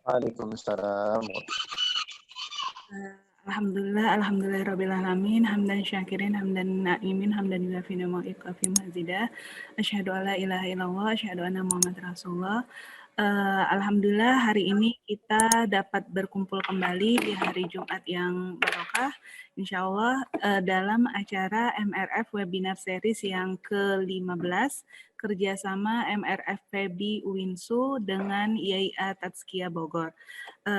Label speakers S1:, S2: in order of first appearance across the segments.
S1: Waalaikumsalam.
S2: Alhamdulillahirabbil alamin, hamdan syakirin, hamdan na'imin, hamdan yuafi ni'mahu kafi mazidah. Asyhadu alla ilaha illallah, asyhadu anna Muhammadar Rasulullah. Alhamdulillah hari ini kita dapat berkumpul kembali di hari Jumat yang barokah, insya Allah dalam acara MRF Webinar Series yang ke-15 kerjasama MRF PEBI UINSU dengan IAIA Tazkiyah Bogor.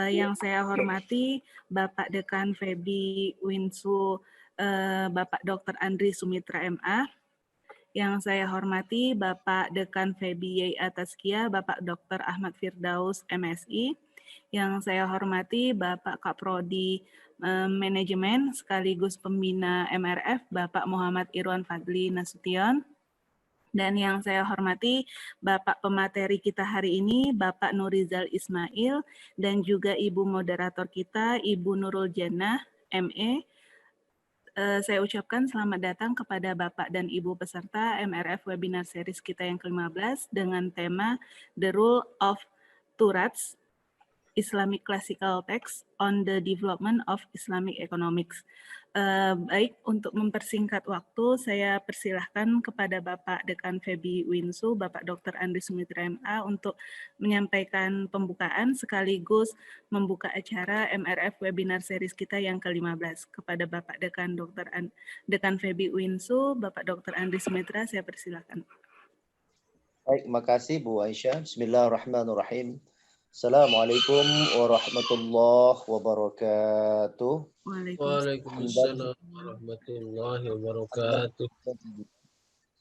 S2: Yang saya hormati Bapak Dekan PEBI UINSU, Bapak Dr. Andri Sumitra MA. Yang saya hormati Bapak Dekan PEBI IAIA Tazkiyah, Bapak Dr. Ahmad Firdaus MSI. Yang saya hormati Bapak Kaprodi Manajemen sekaligus pembina MRF, Bapak Muhammad Irwan Fadli Nasution. Dan yang saya hormati Bapak pemateri kita hari ini, Bapak Nurizal Ismail, dan juga Ibu moderator kita, Ibu Nurul Jannah, ME. Saya ucapkan selamat datang kepada Bapak dan Ibu peserta MRF Webinar Series kita yang ke-15 dengan tema The Role of Turats, Islamic Classical Text on the Development of Islamic Economics. Baik, untuk mempersingkat waktu, saya persilahkan kepada Bapak Dekan PEBI UINSU, Bapak Dr. Andri Sumitra MA, untuk menyampaikan pembukaan sekaligus membuka acara MRF Webinar Series kita yang ke-15. Kepada Bapak Dekan Dekan PEBI UINSU, Bapak Dr. Andri Sumitra, saya persilahkan.
S1: Baik, makasih Bu Aisyah. Bismillahirrahmanirrahim. Assalamualaikum warahmatullahi wabarakatuh.
S3: Waalaikumsalam warahmatullahi wabarakatuh.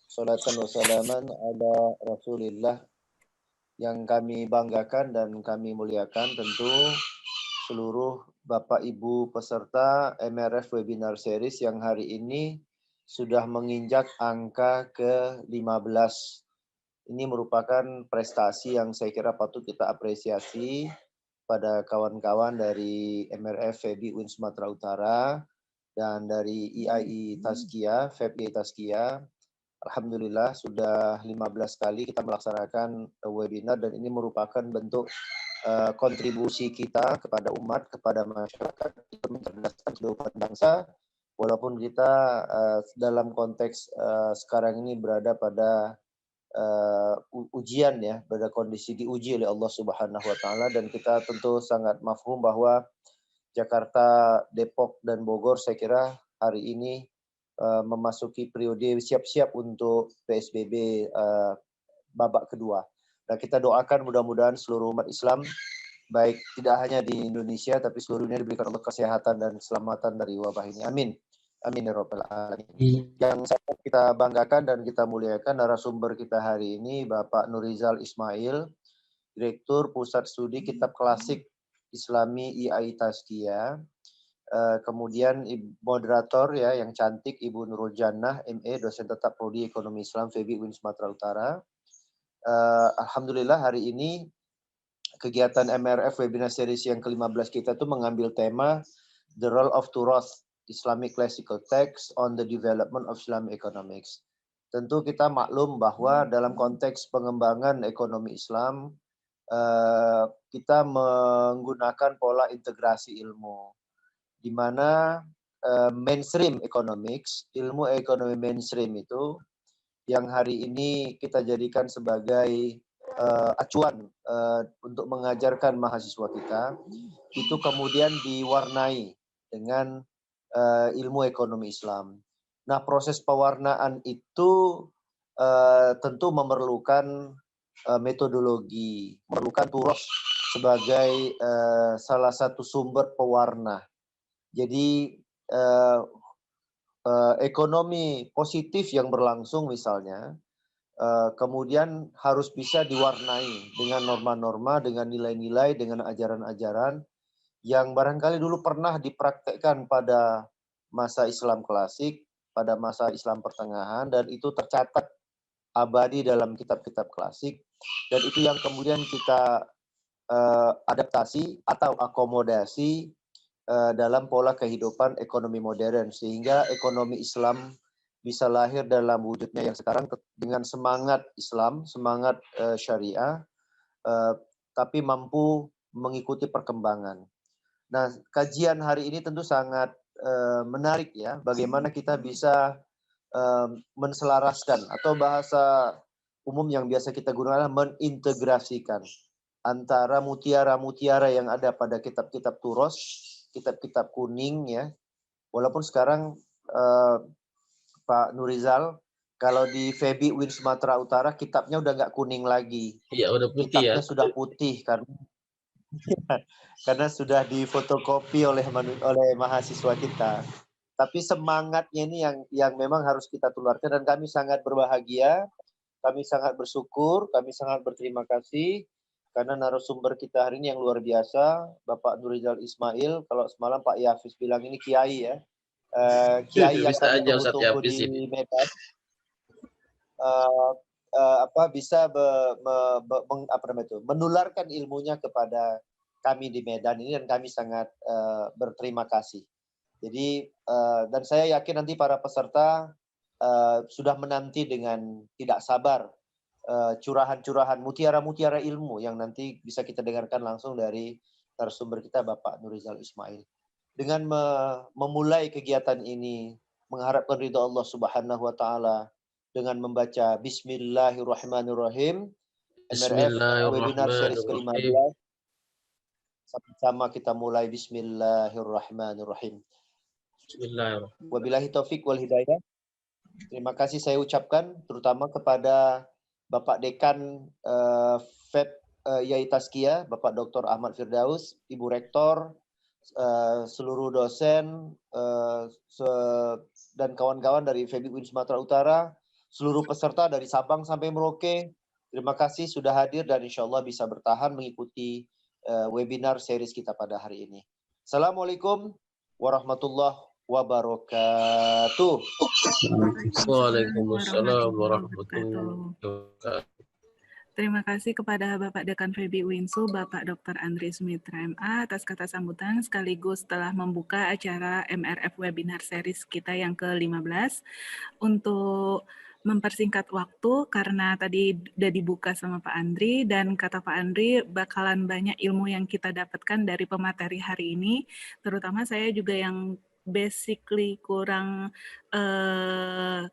S1: Salatan wa salaman ala Rasulillah. Yang kami banggakan dan kami muliakan tentu seluruh Bapak Ibu peserta MRF Webinar Series yang hari ini sudah menginjak angka ke-15. Ini merupakan prestasi yang saya kira patut kita apresiasi pada kawan-kawan dari MRF PEBI UIN Sumatera Utara dan dari IAI Tazkiyah, PEBI Tazkiyah. Alhamdulillah sudah 15 kali kita melaksanakan webinar dan ini merupakan bentuk kontribusi kita kepada umat, kepada masyarakat, mencerdaskan kehidupan bangsa. Walaupun kita dalam konteks sekarang ini berada pada ujian ya, pada kondisi diuji oleh Allah Subhanahu wa taala, dan kita tentu sangat mafhum bahwa Jakarta, Depok dan Bogor saya kira hari ini memasuki periode siap-siap untuk PSBB babak kedua. Dan kita doakan mudah-mudahan seluruh umat Islam baik tidak hanya di Indonesia tapi seluruh dunia diberikan Allah kesehatan dan keselamatan dari wabah ini. Amin. Amin ya rabbal alamin. Yang kita banggakan dan kita muliakan narasumber kita hari ini Bapak Nurizal Ismail, Direktur Pusat Studi Kitab Klasik Islami IAI Tazkiyah. Kemudian moderator ya yang cantik Ibu Nurul Jannah ME, dosen tetap prodi Ekonomi Islam PEBI UIN Sumatera Utara. Alhamdulillah hari ini kegiatan MRF Webinar Series yang ke-15 kita itu mengambil tema The Role of Turath, Islamic Classical Text on the Development of Islamic Economics. Tentu kita maklum bahwa dalam konteks pengembangan ekonomi Islam, kita menggunakan pola integrasi ilmu, di mana mainstream economics, ilmu ekonomi mainstream itu yang hari ini kita jadikan sebagai acuan untuk mengajarkan mahasiswa kita, itu kemudian diwarnai dengan ilmu ekonomi Islam. Nah, proses pewarnaan itu tentu memerlukan metodologi, memerlukan turos sebagai salah satu sumber pewarna. Jadi ekonomi positif yang berlangsung misalnya, kemudian harus bisa diwarnai dengan norma-norma, dengan nilai-nilai, dengan ajaran-ajaran yang barangkali dulu pernah dipraktekkan pada masa Islam klasik, pada masa Islam pertengahan, dan itu tercatat abadi dalam kitab-kitab klasik, dan itu yang kemudian kita adaptasi atau akomodasi dalam pola kehidupan ekonomi modern, sehingga ekonomi Islam bisa lahir dalam wujudnya yang sekarang dengan semangat Islam, semangat syariah, tapi mampu mengikuti perkembangan. Nah, kajian hari ini tentu sangat menarik ya, bagaimana kita bisa menselaraskan, atau bahasa umum yang biasa kita gunakan mengintegrasikan antara mutiara-mutiara yang ada pada kitab-kitab Turos, kitab-kitab kuning ya. Walaupun sekarang Pak Nurizal, kalau di Febi Win Sumatera Utara kitabnya udah nggak kuning lagi.
S3: Iya, udah putih
S1: Kitabnya
S3: ya.
S1: sudah putih karena sudah difotokopi oleh mahasiswa kita. Tapi semangatnya ini yang memang harus kita tularkan, dan kami sangat berbahagia, kami sangat bersyukur, kami sangat berterima kasih karena narasumber kita hari ini yang luar biasa, Bapak Nurizal Ismail. Kalau semalam Pak Yafis bilang ini kiai ya, kiai yang
S3: Bisa
S1: kami
S3: aja Ustaz
S1: tunggu-tunggu
S3: Yafis
S1: di
S3: ini.
S1: Medan. Bisa menularkan ilmunya kepada kami di Medan ini, dan kami sangat berterima kasih. Jadi dan saya yakin nanti para peserta sudah menanti dengan tidak sabar curahan-curahan mutiara-mutiara ilmu yang nanti bisa kita dengarkan langsung dari narasumber kita Bapak Nurizal Ismail. Dengan memulai kegiatan ini mengharapkan ridha Allah Subhanahu wa taala dengan membaca Bismillahirrahmanirrahim. MRF webinar series ke-15. Sama-sama kita mulai. Bismillahirrahmanirrahim.
S3: Bismillahirrahmanirrahim.
S1: Wabillahi taufik wal hidayah. Terima kasih saya ucapkan terutama kepada Bapak Dekan FEB Yai Tazkiyah, Bapak Dr. Ahmad Firdaus, Ibu Rektor, seluruh dosen dan kawan-kawan dari FEB UIN Sumatera Utara, seluruh peserta dari Sabang sampai Merauke. Terima kasih sudah hadir dan insya Allah bisa bertahan mengikuti webinar series kita pada hari ini. Assalamualaikum warahmatullahi wabarakatuh.
S3: Waalaikumsalam warahmatullahi wabarakatuh.
S2: Terima kasih kepada Bapak Dekan FEBI UINSU, Bapak Dr. Andri Sumitra MA atas kata sambutan sekaligus telah membuka acara MRF Webinar Series kita yang ke-15. Untuk mempersingkat waktu, karena tadi udah dibuka sama Pak Andri, dan kata Pak Andri bakalan banyak ilmu yang kita dapatkan dari pemateri hari ini, terutama saya juga yang basically kurang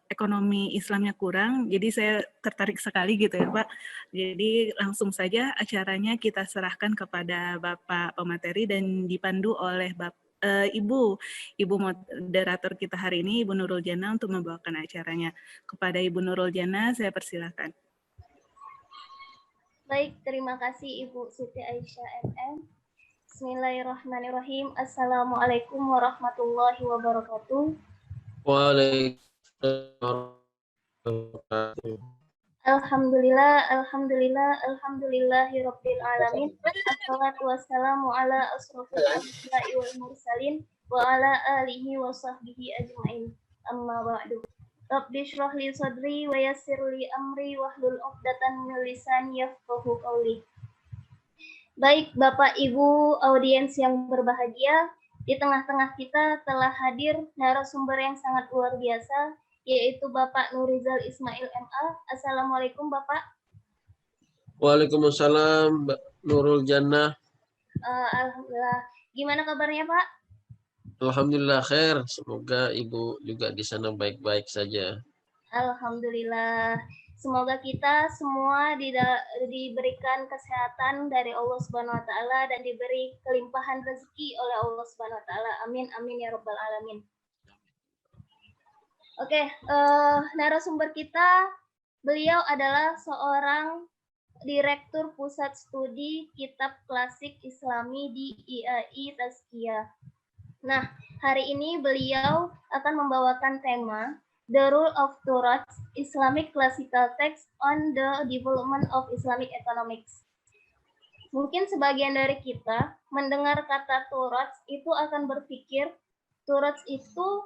S2: ekonomi Islamnya kurang, jadi saya tertarik sekali gitu ya Pak. Jadi langsung saja acaranya kita serahkan kepada Bapak pemateri dan dipandu oleh Ibu moderator kita hari ini, Ibu Nurul Jana, untuk membawakan acaranya. Kepada Ibu Nurul Jana, saya persilakan.
S4: Baik, terima kasih Ibu Siti Aisyah MM. Bismillahirrahmanirrahim. Assalamualaikum warahmatullahi wabarakatuh.
S3: Waalaikumsalam warahmatullahi wabarakatuh.
S4: Alhamdulillahirabbil alamin. Assalatu wassalamu ala asrofil anbiya'i wal mursalin wa ala alihi wa sahbihi ajmain. Amma ba'du. Rabbi shrah li sadri wa yassir li amri wahlul 'uqdatam min lisani yafqahu qawli. Baik Bapak Ibu audiens yang berbahagia, di tengah-tengah kita telah hadir narasumber yang sangat luar biasa, yaitu Bapak Nurizal Ismail MA. Assalamualaikum Bapak.
S3: Waalaikumsalam Mbak Nurul Jannah.
S4: Alhamdulillah. Gimana kabarnya Pak?
S3: Alhamdulillah khair. Semoga Ibu juga di sana baik-baik saja.
S4: Alhamdulillah. Semoga kita semua diberikan kesehatan dari Allah Subhanahu wa taala dan diberi kelimpahan rezeki oleh Allah Subhanahu wa taala. Amin amin ya rabbal alamin. Oke, narasumber kita, beliau adalah seorang Direktur Pusat Studi Kitab Klasik Islami di IAI Tazkiyah. Nah, hari ini beliau akan membawakan tema The Role of Turats, Islamic Classical Text on the Development of Islamic Economics. Mungkin sebagian dari kita mendengar kata Turats itu akan berpikir Turats itu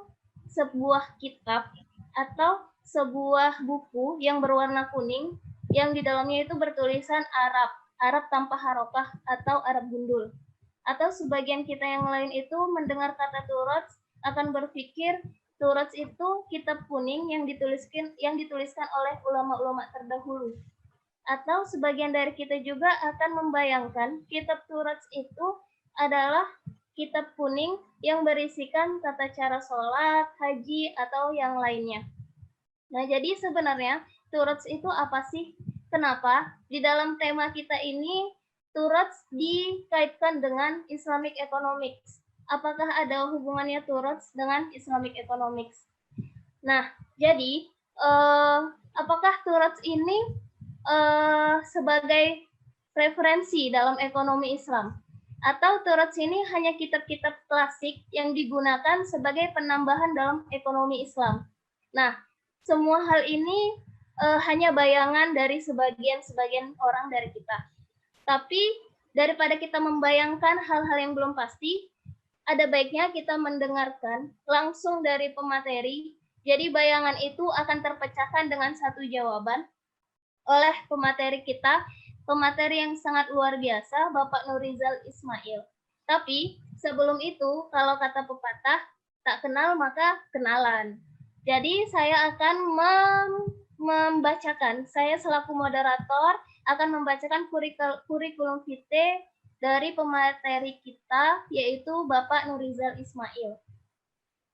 S4: sebuah kitab atau sebuah buku yang berwarna kuning yang di dalamnya itu bertulisan Arab tanpa harokah atau Arab gundul. Atau sebagian kita yang lain itu mendengar kata Turats akan berpikir Turats itu kitab kuning yang dituliskan oleh ulama-ulama terdahulu. Atau sebagian dari kita juga akan membayangkan kitab Turats itu adalah kitab kuning yang berisikan tata cara sholat, haji, atau yang lainnya. Nah, jadi sebenarnya Turats itu apa sih? Kenapa? Di dalam tema kita ini, Turats dikaitkan dengan Islamic Economics. Apakah ada hubungannya Turats dengan Islamic Economics? Nah, jadi apakah Turats ini sebagai referensi dalam ekonomi Islam? Atau Turats ini hanya kitab-kitab klasik yang digunakan sebagai penambahan dalam ekonomi Islam? Nah, semua hal ini hanya bayangan dari sebagian orang dari kita. Tapi daripada kita membayangkan hal-hal yang belum pasti, ada baiknya kita mendengarkan langsung dari pemateri. Jadi bayangan itu akan terpecahkan dengan satu jawaban oleh pemateri kita, pemateri yang sangat luar biasa, Bapak Nurizal Ismail. Tapi sebelum itu, kalau kata pepatah, tak kenal maka kenalan. Jadi saya akan membacakan, saya selaku moderator akan membacakan kurikulum vitae dari pemateri kita, yaitu Bapak Nurizal Ismail.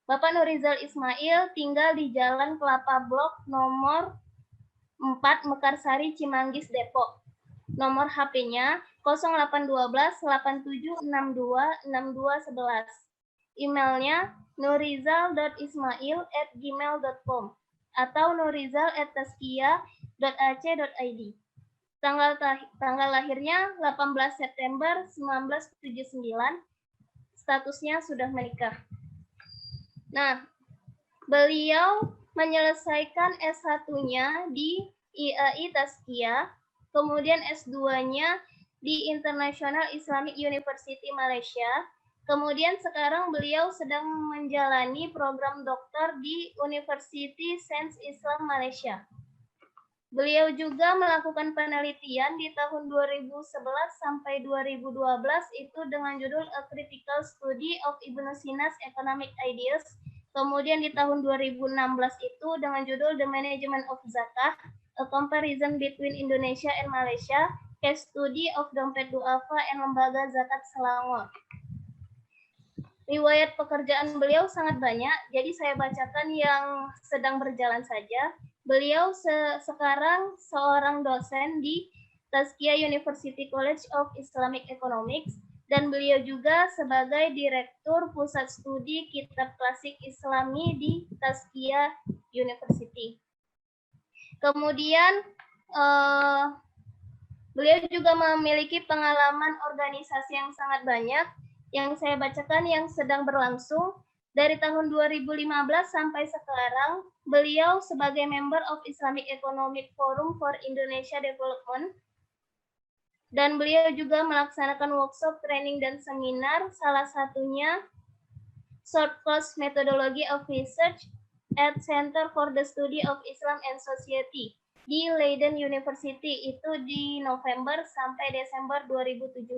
S4: Bapak Nurizal Ismail tinggal di Jalan Kelapa Blok nomor 4 Mekarsari, Cimanggis, Depok. Nomor HP-nya 0812 8762 6211. Emailnya nurizal.ismail@gmail.com atau nurizal@taskia.ac.id. Tanggal lahirnya 18 September 1979. Statusnya sudah menikah. Nah, beliau menyelesaikan S1-nya di IAI Taskia, kemudian S2-nya di International Islamic University Malaysia, kemudian sekarang beliau sedang menjalani program doktor di University Sains Islam Malaysia. Beliau juga melakukan penelitian di tahun 2011 sampai 2012 itu dengan judul A Critical Study of Ibn Sina's Economic Ideas. Kemudian di tahun 2016 itu dengan judul The Management of Zakah, A Comparison Between Indonesia and Malaysia, Case Study of Dompet Duafa and Lembaga Zakat Selangor. Riwayat pekerjaan beliau sangat banyak, jadi saya bacakan yang sedang berjalan saja. Beliau sekarang seorang dosen di Taskia University College of Islamic Economics, dan beliau juga sebagai Direktur Pusat Studi Kitab Klasik Islami di Taskia University. Kemudian beliau juga memiliki pengalaman organisasi yang sangat banyak, yang saya bacakan yang sedang berlangsung. Dari tahun 2015 sampai sekarang, beliau sebagai member of Islamic Economic Forum for Indonesia Development, dan beliau juga melaksanakan workshop, training, dan seminar, salah satunya Short Course Methodology of Research at Center for the Study of Islam and Society di Leiden University, itu di November sampai Desember 2017.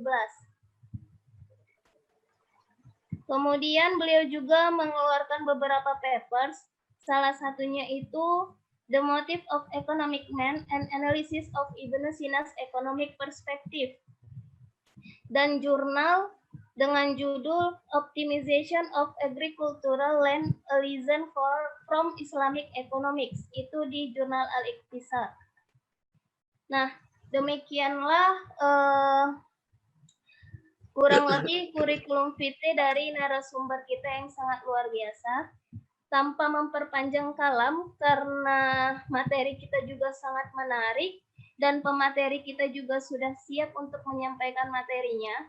S4: Kemudian beliau juga mengeluarkan beberapa papers, salah satunya itu The Motive of Economic Man and Analysis of Ibn Sina's Economic Perspective, dan jurnal dengan judul Optimization of Agricultural Land, A Lesson from Islamic Economics, itu di jurnal Al-Iqtisad. Nah, demikianlah kurang lebih kurikulum vitae dari narasumber kita yang sangat luar biasa. Tanpa memperpanjang kalam, karena materi kita juga sangat menarik, dan pemateri kita juga sudah siap untuk menyampaikan materinya.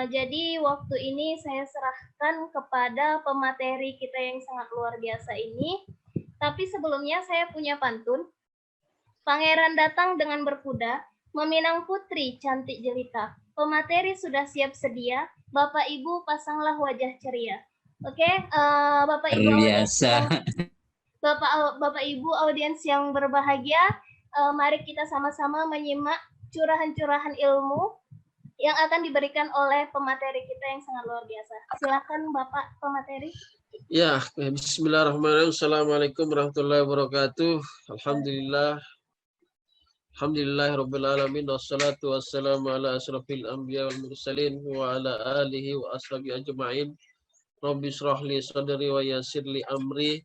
S4: Jadi waktu ini saya serahkan kepada pemateri kita yang sangat luar biasa ini. Tapi sebelumnya saya punya pantun. Pangeran datang dengan berkuda, meminang putri cantik jelita. Pemateri sudah siap sedia, Bapak Ibu pasanglah wajah ceria. Oke, Bapak Ibu
S5: biasa.
S4: Bapak Ibu audiens yang berbahagia, mari kita sama-sama menyimak curahan-curahan ilmu yang akan diberikan oleh pemateri kita yang sangat luar biasa. Silakan Bapak pemateri.
S3: Ya, bismillahirrahmanirrahim. Assalamualaikum warahmatullahi wabarakatuh. Alhamdulillah. Alhamdulillahirabbil alamin wassalatu wassalamu ala asrofil anbiya wal mursalin wa ala alihi wa ashabihi ajma'in. Rabbi shrah li sadri wa yassir li amri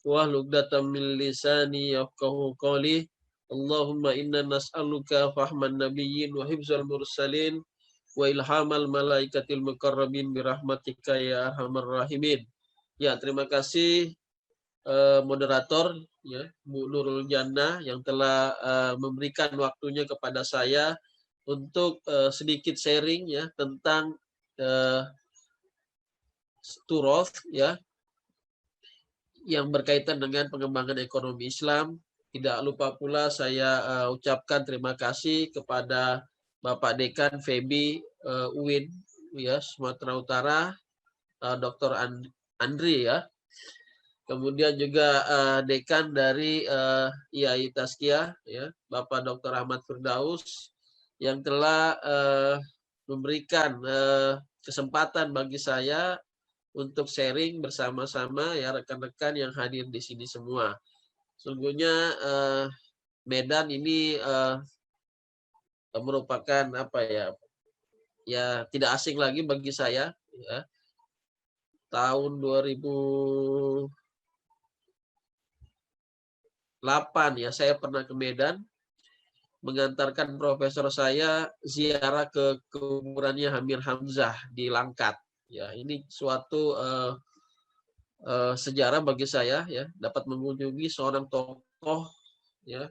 S3: wahlul 'uqdatam min lisani yafqahu qawli. Allahumma inna nas'aluka fahman nabiyyin wa hifzal mursalin wa ilhamal malaikatil muqarrabin birahmatika ya arhamar rahimin. Ya, terima kasih moderator ya Bu Nurul Jannah yang telah memberikan waktunya kepada saya untuk sedikit sharing ya tentang turoth ya yang berkaitan dengan pengembangan ekonomi Islam. Tidak lupa pula saya ucapkan terima kasih kepada Bapak Dekan Febi UIN ya Sumatera Utara, Dr. Andri ya. Kemudian juga dekan dari IAI Tazkiyah, ya, Bapak Dr. Ahmad Firdaus, yang telah memberikan kesempatan bagi saya untuk sharing bersama-sama ya rekan-rekan yang hadir di sini semua. Sungguhnya Medan ini merupakan apa ya tidak asing lagi bagi saya. Ya. Tahun 2008 ya saya pernah ke Medan mengantarkan profesor saya ziarah ke kuburannya Hamir Hamzah di Langkat. Ya, ini suatu sejarah bagi saya ya dapat mengunjungi seorang tokoh ya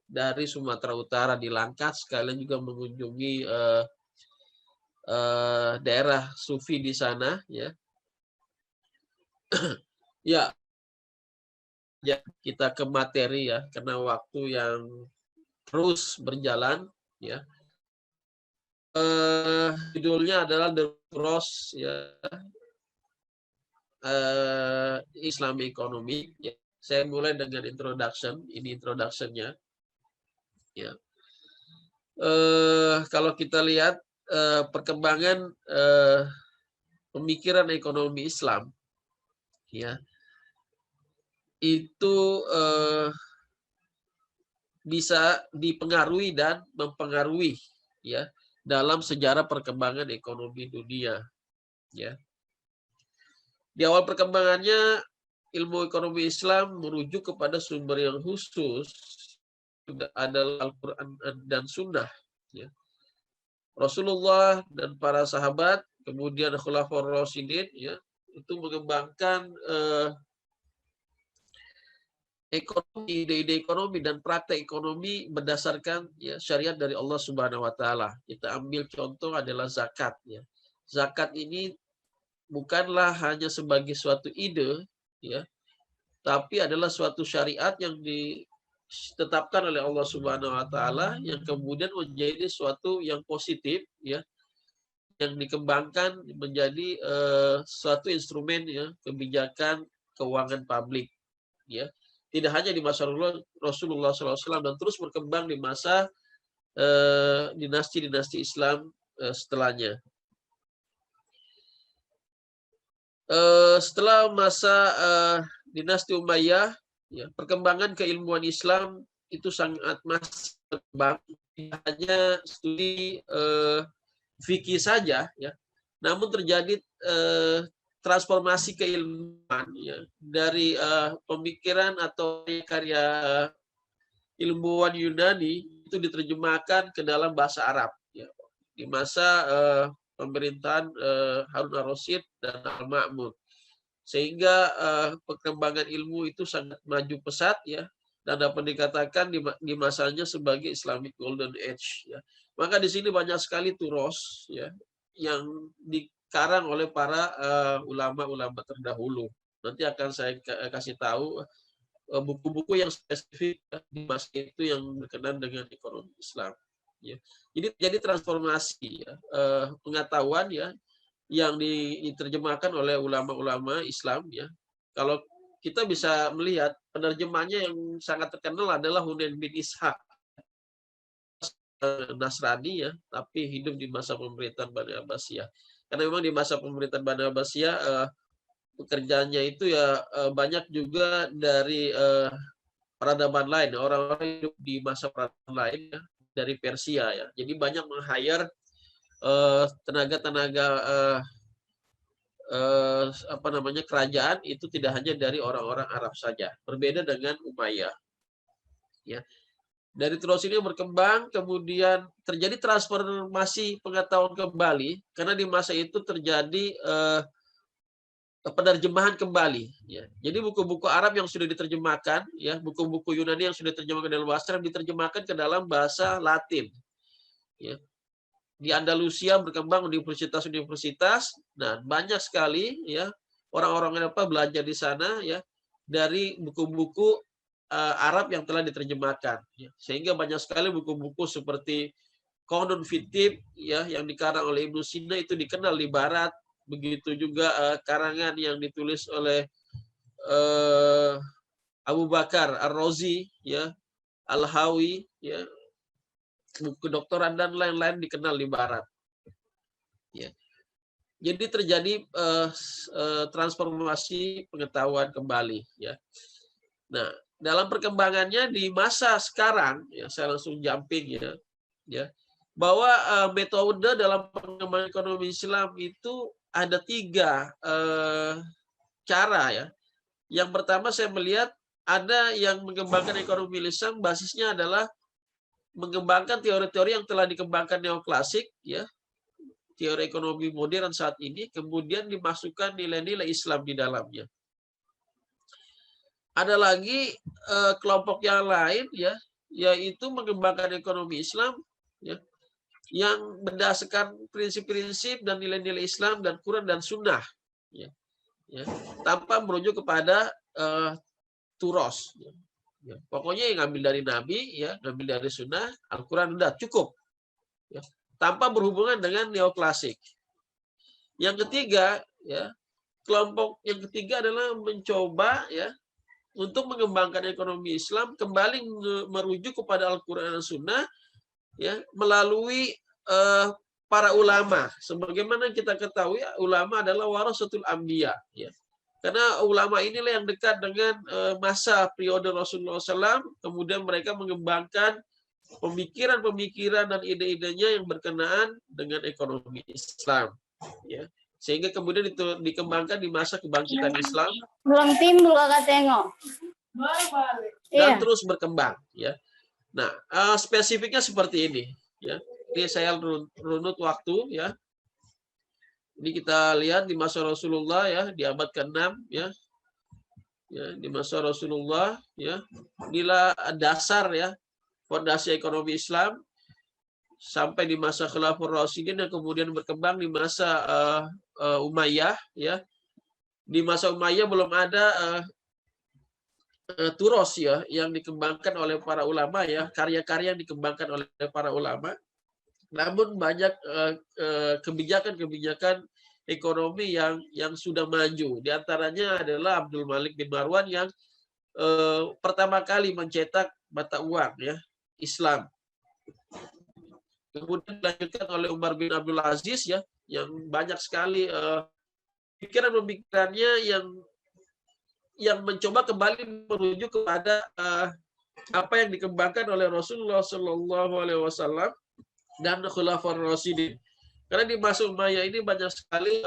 S3: dari Sumatera Utara di Langkat, sekalian juga mengunjungi daerah Sufi di sana ya. Ya, kita ke materi ya karena waktu yang terus berjalan ya. Judulnya adalah The Cross ya Islamic Economy ya. Saya mulai dengan introduction, ini introductionnya ya. Kalau kita lihat perkembangan pemikiran ekonomi Islam ya itu bisa dipengaruhi dan mempengaruhi ya dalam sejarah perkembangan ekonomi dunia ya. Di awal perkembangannya ilmu ekonomi Islam merujuk kepada sumber yang khusus adalah Al-Qur'an dan Sunnah ya. Rasulullah dan para sahabat kemudian Khulafaur Rasyidin ya itu mengembangkan ekonomi, ide-ide ekonomi dan praktek ekonomi berdasarkan ya syariat dari Allah Subhanahu wa taala. Kita ambil contoh adalah zakat ya. Zakat ini bukanlah hanya sebagai suatu ide ya, tapi adalah suatu syariat yang ditetapkan oleh Allah Subhanahu wa taala yang kemudian menjadi suatu yang positif ya, yang dikembangkan menjadi suatu instrumen ya kebijakan keuangan publik ya. Tidak hanya di masa Rasulullah SAW dan terus berkembang di masa dinasti-dinasti Islam setelahnya. Setelah masa dinasti Umayyah, ya, perkembangan keilmuan Islam itu sangat masif berkembang. Tidak hanya studi fikih saja, ya, namun terjadi transformasi keilmuan ya, dari pemikiran atau karya ilmuwan Yunani itu diterjemahkan ke dalam bahasa Arab ya. Di masa pemerintahan Harun ar-Rasyid dan Al-Ma'mun, sehingga perkembangan ilmu itu sangat maju pesat ya, dan dapat dikatakan di masanya sebagai Islamic Golden Age ya. Maka di sini banyak sekali turos ya yang dikarang oleh para ulama-ulama terdahulu. Nanti akan saya kasih tahu buku-buku yang spesifik di masa itu yang berkenaan dengan ekonomi Islam. Ya. Jadi terjadi transformasi ya, pengetahuan ya yang diterjemahkan oleh ulama-ulama Islam ya. Kalau kita bisa melihat penerjemahnya yang sangat terkenal adalah Hunain bin Ishaq, Nasrani ya, tapi hidup di masa pemerintahan Bani Abbasiyah. Karena memang di masa pemerintahan Bani Abbasiyah pekerjaannya itu ya banyak juga dari peradaban lain, orang-orang hidup di masa peradaban lain ya, dari Persia ya. Jadi banyak meng-hire tenaga-tenaga apa namanya kerajaan itu tidak hanya dari orang-orang Arab saja. Berbeda dengan Umayyah. Ya. Dari terus ini berkembang, kemudian terjadi transformasi pengetahuan kembali, karena di masa itu terjadi penerjemahan kembali. Ya. Jadi buku-buku Arab yang sudah diterjemahkan, ya, buku-buku Yunani yang sudah diterjemahkan dalam bahasa Arab diterjemahkan ke dalam bahasa Latin. Ya. Di Andalusia berkembang universitas-universitas, nah banyak sekali ya orang-orang Eropa belajar di sana ya dari buku-buku Arab yang telah diterjemahkan, ya. Sehingga banyak sekali buku-buku seperti Qanun Fitib ya yang dikarang oleh Ibnu Sina itu dikenal di Barat. Begitu juga karangan yang ditulis oleh Abu Bakar Ar-Razi ya, Al-Hawi ya, buku kedokteran dan lain-lain dikenal di Barat. Ya. Jadi terjadi transformasi pengetahuan kembali ya. Nah, dalam perkembangannya di masa sekarang ya saya langsung jumping ya bahwa metode dalam pengembangan ekonomi Islam itu ada 3 cara ya. Yang pertama saya melihat ada yang mengembangkan ekonomi Islam basisnya adalah mengembangkan teori-teori yang telah dikembangkan neoklasik ya, teori ekonomi modern saat ini, kemudian dimasukkan nilai-nilai Islam di dalamnya. Ada lagi kelompok yang lain ya, yaitu mengembangkan ekonomi Islam ya, yang berdasarkan prinsip-prinsip dan nilai-nilai Islam dan Quran dan Sunnah ya, ya, tanpa merujuk kepada turos. Ya. Pokoknya yang ngambil dari Nabi ya, ngambil dari Sunnah, Al-Quran udah cukup ya, tanpa berhubungan dengan neoklasik. Yang ketiga ya, kelompok yang ketiga adalah mencoba ya untuk mengembangkan ekonomi Islam kembali merujuk kepada Al-Quran dan Sunnah ya melalui para ulama. Sebagaimana kita ketahui ulama adalah warasatul anbiya ya. Karena ulama inilah yang dekat dengan masa periode Rasulullah SAW, kemudian mereka mengembangkan pemikiran-pemikiran dan ide-idenya yang berkenaan dengan ekonomi Islam ya. Sehingga kemudian dikembangkan di masa kebangkitan Islam.
S5: Belum timbul kakak tengok.
S3: Dan terus berkembang ya. Nah, spesifiknya seperti ini ya. Ini saya runut waktu ya. Ini kita lihat di masa Rasulullah ya, di abad ke-6 ya. Ya, di masa Rasulullah ya. Inilah dasar ya fondasi ekonomi Islam sampai di masa Khulafaur Rasyidin yang kemudian berkembang di masa Umayyah ya. Di masa Umayyah belum ada turos ya yang dikembangkan oleh para ulama ya, karya-karya yang dikembangkan oleh para ulama. Namun banyak kebijakan-kebijakan ekonomi yang sudah maju. Di antaranya adalah Abdul Malik bin Marwan yang pertama kali mencetak mata uang ya Islam. Kemudian dilanjutkan oleh Umar bin Abdul Aziz ya, yang banyak sekali pikiran-pemikirannya yang mencoba kembali merujuk kepada apa yang dikembangkan oleh Rasulullah SAW dan Khulafaur Rasyidin. Karena di masa Umayyah ini banyak sekali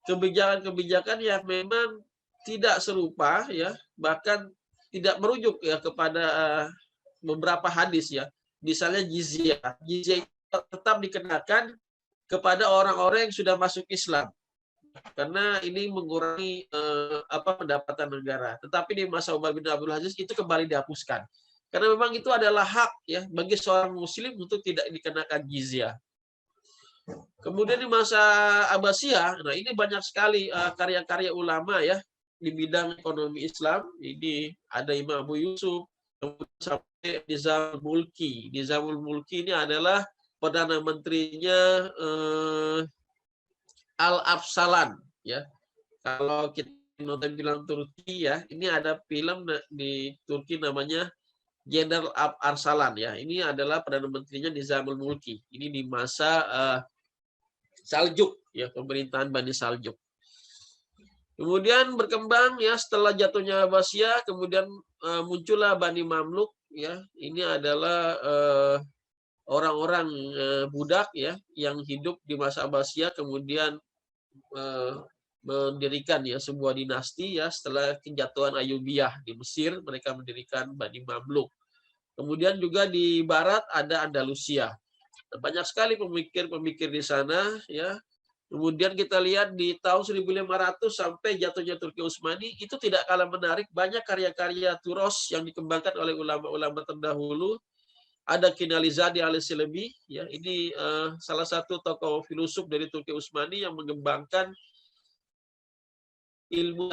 S3: kebijakan-kebijakan yang memang tidak serupa ya, bahkan tidak merujuk ya kepada beberapa hadis ya. Misalnya jizyah. Jizyah tetap dikenakan kepada orang-orang yang sudah masuk Islam. Karena ini mengurangi pendapatan negara. Tetapi di masa Umar bin Abdul Aziz itu kembali dihapuskan. Karena memang itu adalah hak ya bagi seorang muslim untuk tidak dikenakan jizyah. Kemudian di masa Abbasiyah, nah ini banyak sekali karya-karya ulama ya di bidang ekonomi Islam. Ini ada Imam Abu Yusuf, kemudian sampai Nizamul Mulki. Nizamul Mulki ini adalah Perdana Menterinya Al-Afsalan ya. Kalau kita nonton film Turki ya, ini ada film di Turki namanya Jenderal Arsalan ya. Ini adalah Perdana Menterinya Nizamul Mulki. Ini di masa Saljuk ya, pemerintahan Bani Saljuk. Kemudian berkembang ya setelah jatuhnya Abbasiyah, kemudian muncullah Bani Mamluk ya. Ini adalah orang-orang budak ya yang hidup di masa Abbasiyah, kemudian mendirikan ya sebuah dinasti ya setelah kejatuhan Ayyubiyah di Mesir, mereka mendirikan Bani Mamluk. Kemudian juga di barat ada Andalusia. Banyak sekali pemikir-pemikir di sana ya. Kemudian kita lihat di tahun 1500 sampai jatuhnya Turki Utsmani itu tidak kalah menarik, banyak karya-karya Turos yang dikembangkan oleh ulama-ulama terdahulu. Ada Kinalizade al-Selebi ya, ini salah satu tokoh filosof dari Turki Utsmani yang mengembangkan ilmu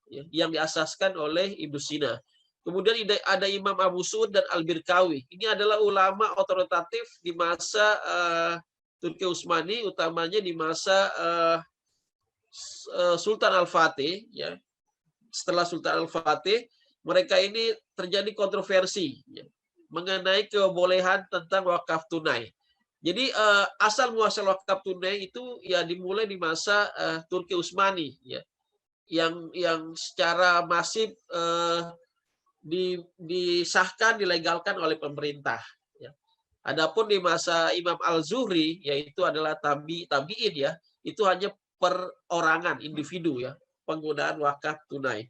S3: ya, yang diasaskan oleh Ibnu Sina. Kemudian ada Imam Abu Su'ud dan Al-Birkawi. Ini adalah ulama otoritatif di masa Turki Utsmani, utamanya di masa Sultan Al-Fatih. Ya. Setelah Sultan Al-Fatih, mereka ini terjadi kontroversi ya, mengenai kebolehan tentang wakaf tunai. Jadi asal muasal wakaf tunai itu ya dimulai di masa Turki Utsmani ya, yang secara masif disahkan, dilegalkan oleh pemerintah. Ya. Adapun di masa Imam Al-Zuhri, yaitu adalah tabi'in ya, itu hanya perorangan, individu ya, penggunaan wakaf tunai.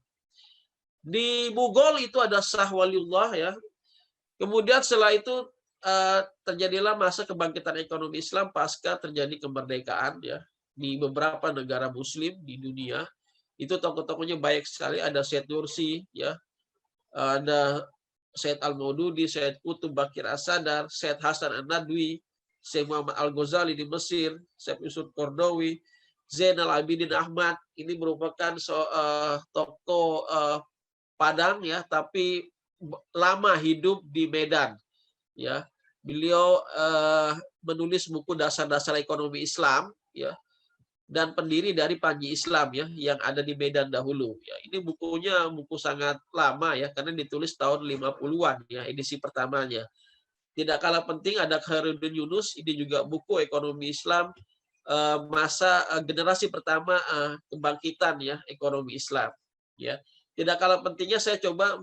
S3: Di Mughal itu ada Shah Waliullah ya. Kemudian setelah itu terjadilah masa kebangkitan ekonomi Islam pasca terjadi kemerdekaan ya di beberapa negara Muslim di dunia. Itu tokoh-tokohnya baik sekali. Ada Syed Nursi ya, ada Syed Al-Maududi, Syed Qutb Bakir As-Sadar, Syed Hasan An-Nadwi, Syekh Muhammad Al-Ghazali di Mesir, Syekh Yusuf Qaradawi, Zainal Abidin Ahmad. Ini merupakan tokoh Padang ya, tapi lama hidup di Medan ya. Beliau menulis buku dasar-dasar ekonomi Islam ya, dan pendiri dari Panji Islam ya yang ada di Medan dahulu ya. Ini bukunya buku sangat lama ya karena ditulis tahun 50-an ya, edisi pertamanya. Tidak kalah penting ada Khairuddin Yunus, ini juga buku ekonomi Islam masa generasi pertama kebangkitan ya ekonomi Islam ya. Tidak kalah pentingnya saya coba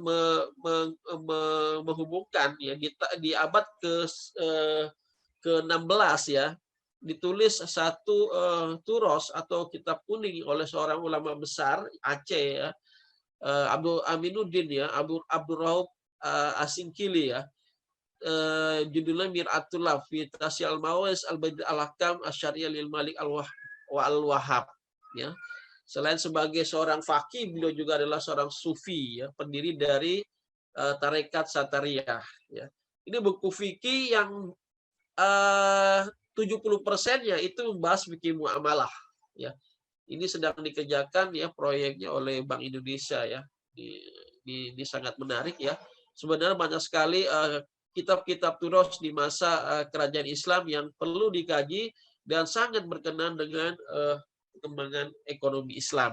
S3: menghubungkan ya di abad ke-16 ya, ditulis satu turos atau kitab kuning oleh seorang ulama besar Aceh ya, Abdul Aminuddin ya, Abdul Raub Asingkili ya, judulnya Mir'atullah fi Tasyal Mawais al-Badr al-Hakam Asyariah lil Malik al-Wahhab ya. Selain sebagai seorang faqih, beliau juga adalah seorang sufi ya, pendiri dari tarekat Satariyah ya. Ini buku fikih yang 70%-nya itu membahas fikih muamalah ya. Ini sedang dikerjakan ya proyeknya oleh Bank Indonesia ya. Ini sangat menarik ya. Sebenarnya banyak sekali kitab-kitab turos di masa kerajaan Islam yang perlu dikaji dan sangat berkenan dengan perkembangan ekonomi Islam.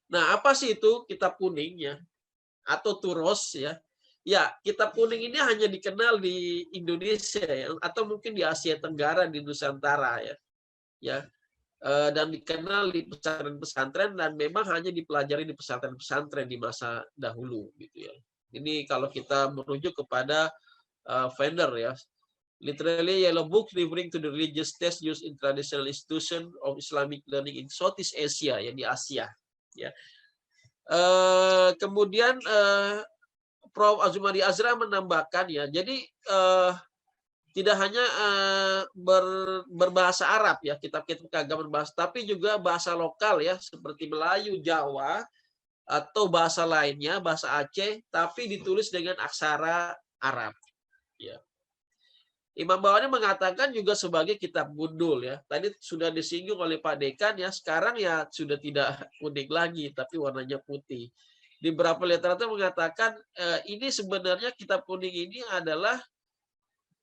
S3: Nah, apa sih itu kitab kuning ya atau turos ya? Ya, kitab kuning ini hanya dikenal di Indonesia ya, atau mungkin di Asia Tenggara, di Nusantara ya. Ya. Dan dikenal di pesantren-pesantren dan memang hanya dipelajari di pesantren-pesantren di masa dahulu gitu ya. Ini kalau kita merujuk kepada Fender ya. Literally yellow book referring to the religious text used in traditional institution of Islamic learning in Southeast Asia ya, di Asia ya. Kemudian Prof. Azumari Azra menambahkan ya, jadi tidak hanya berbahasa Arab ya, kitab-kitab keagamaan bahasa, tapi juga bahasa lokal ya, seperti Melayu, Jawa, atau bahasa lainnya, bahasa Aceh, tapi ditulis dengan aksara Arab. Ya. Imam Bawani mengatakan juga sebagai kitab gundul ya. Tadi sudah disinggung oleh Pak Dekan ya, sekarang ya sudah tidak kuning lagi, tapi warnanya putih. Di beberapa literatur mengatakan ini sebenarnya kitab kuning ini adalah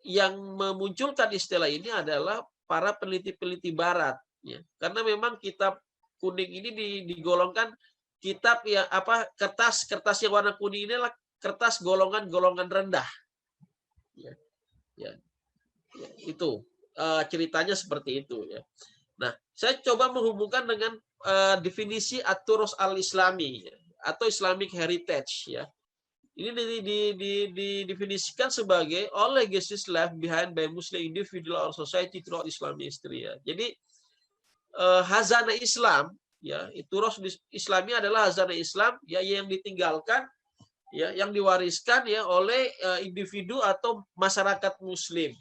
S3: yang memunculkan istilah ini adalah para peneliti-peneliti Barat, ya. Karena memang kitab kuning ini digolongkan kitab yang kertas yang warna kuning ini adalah kertas golongan rendah, ya. Ya, itu ceritanya seperti itu ya. Nah, saya coba menghubungkan dengan definisi at-turos al-islami atau Islamic heritage ya. Ini didefinisikan sebagai all legacies left behind by Muslim individual or society throughout Islamic history ya. Jadi hazanah Islam ya, turos Islami adalah hazanah Islam ya yang ditinggalkan ya, yang diwariskan ya oleh individu atau masyarakat Muslim.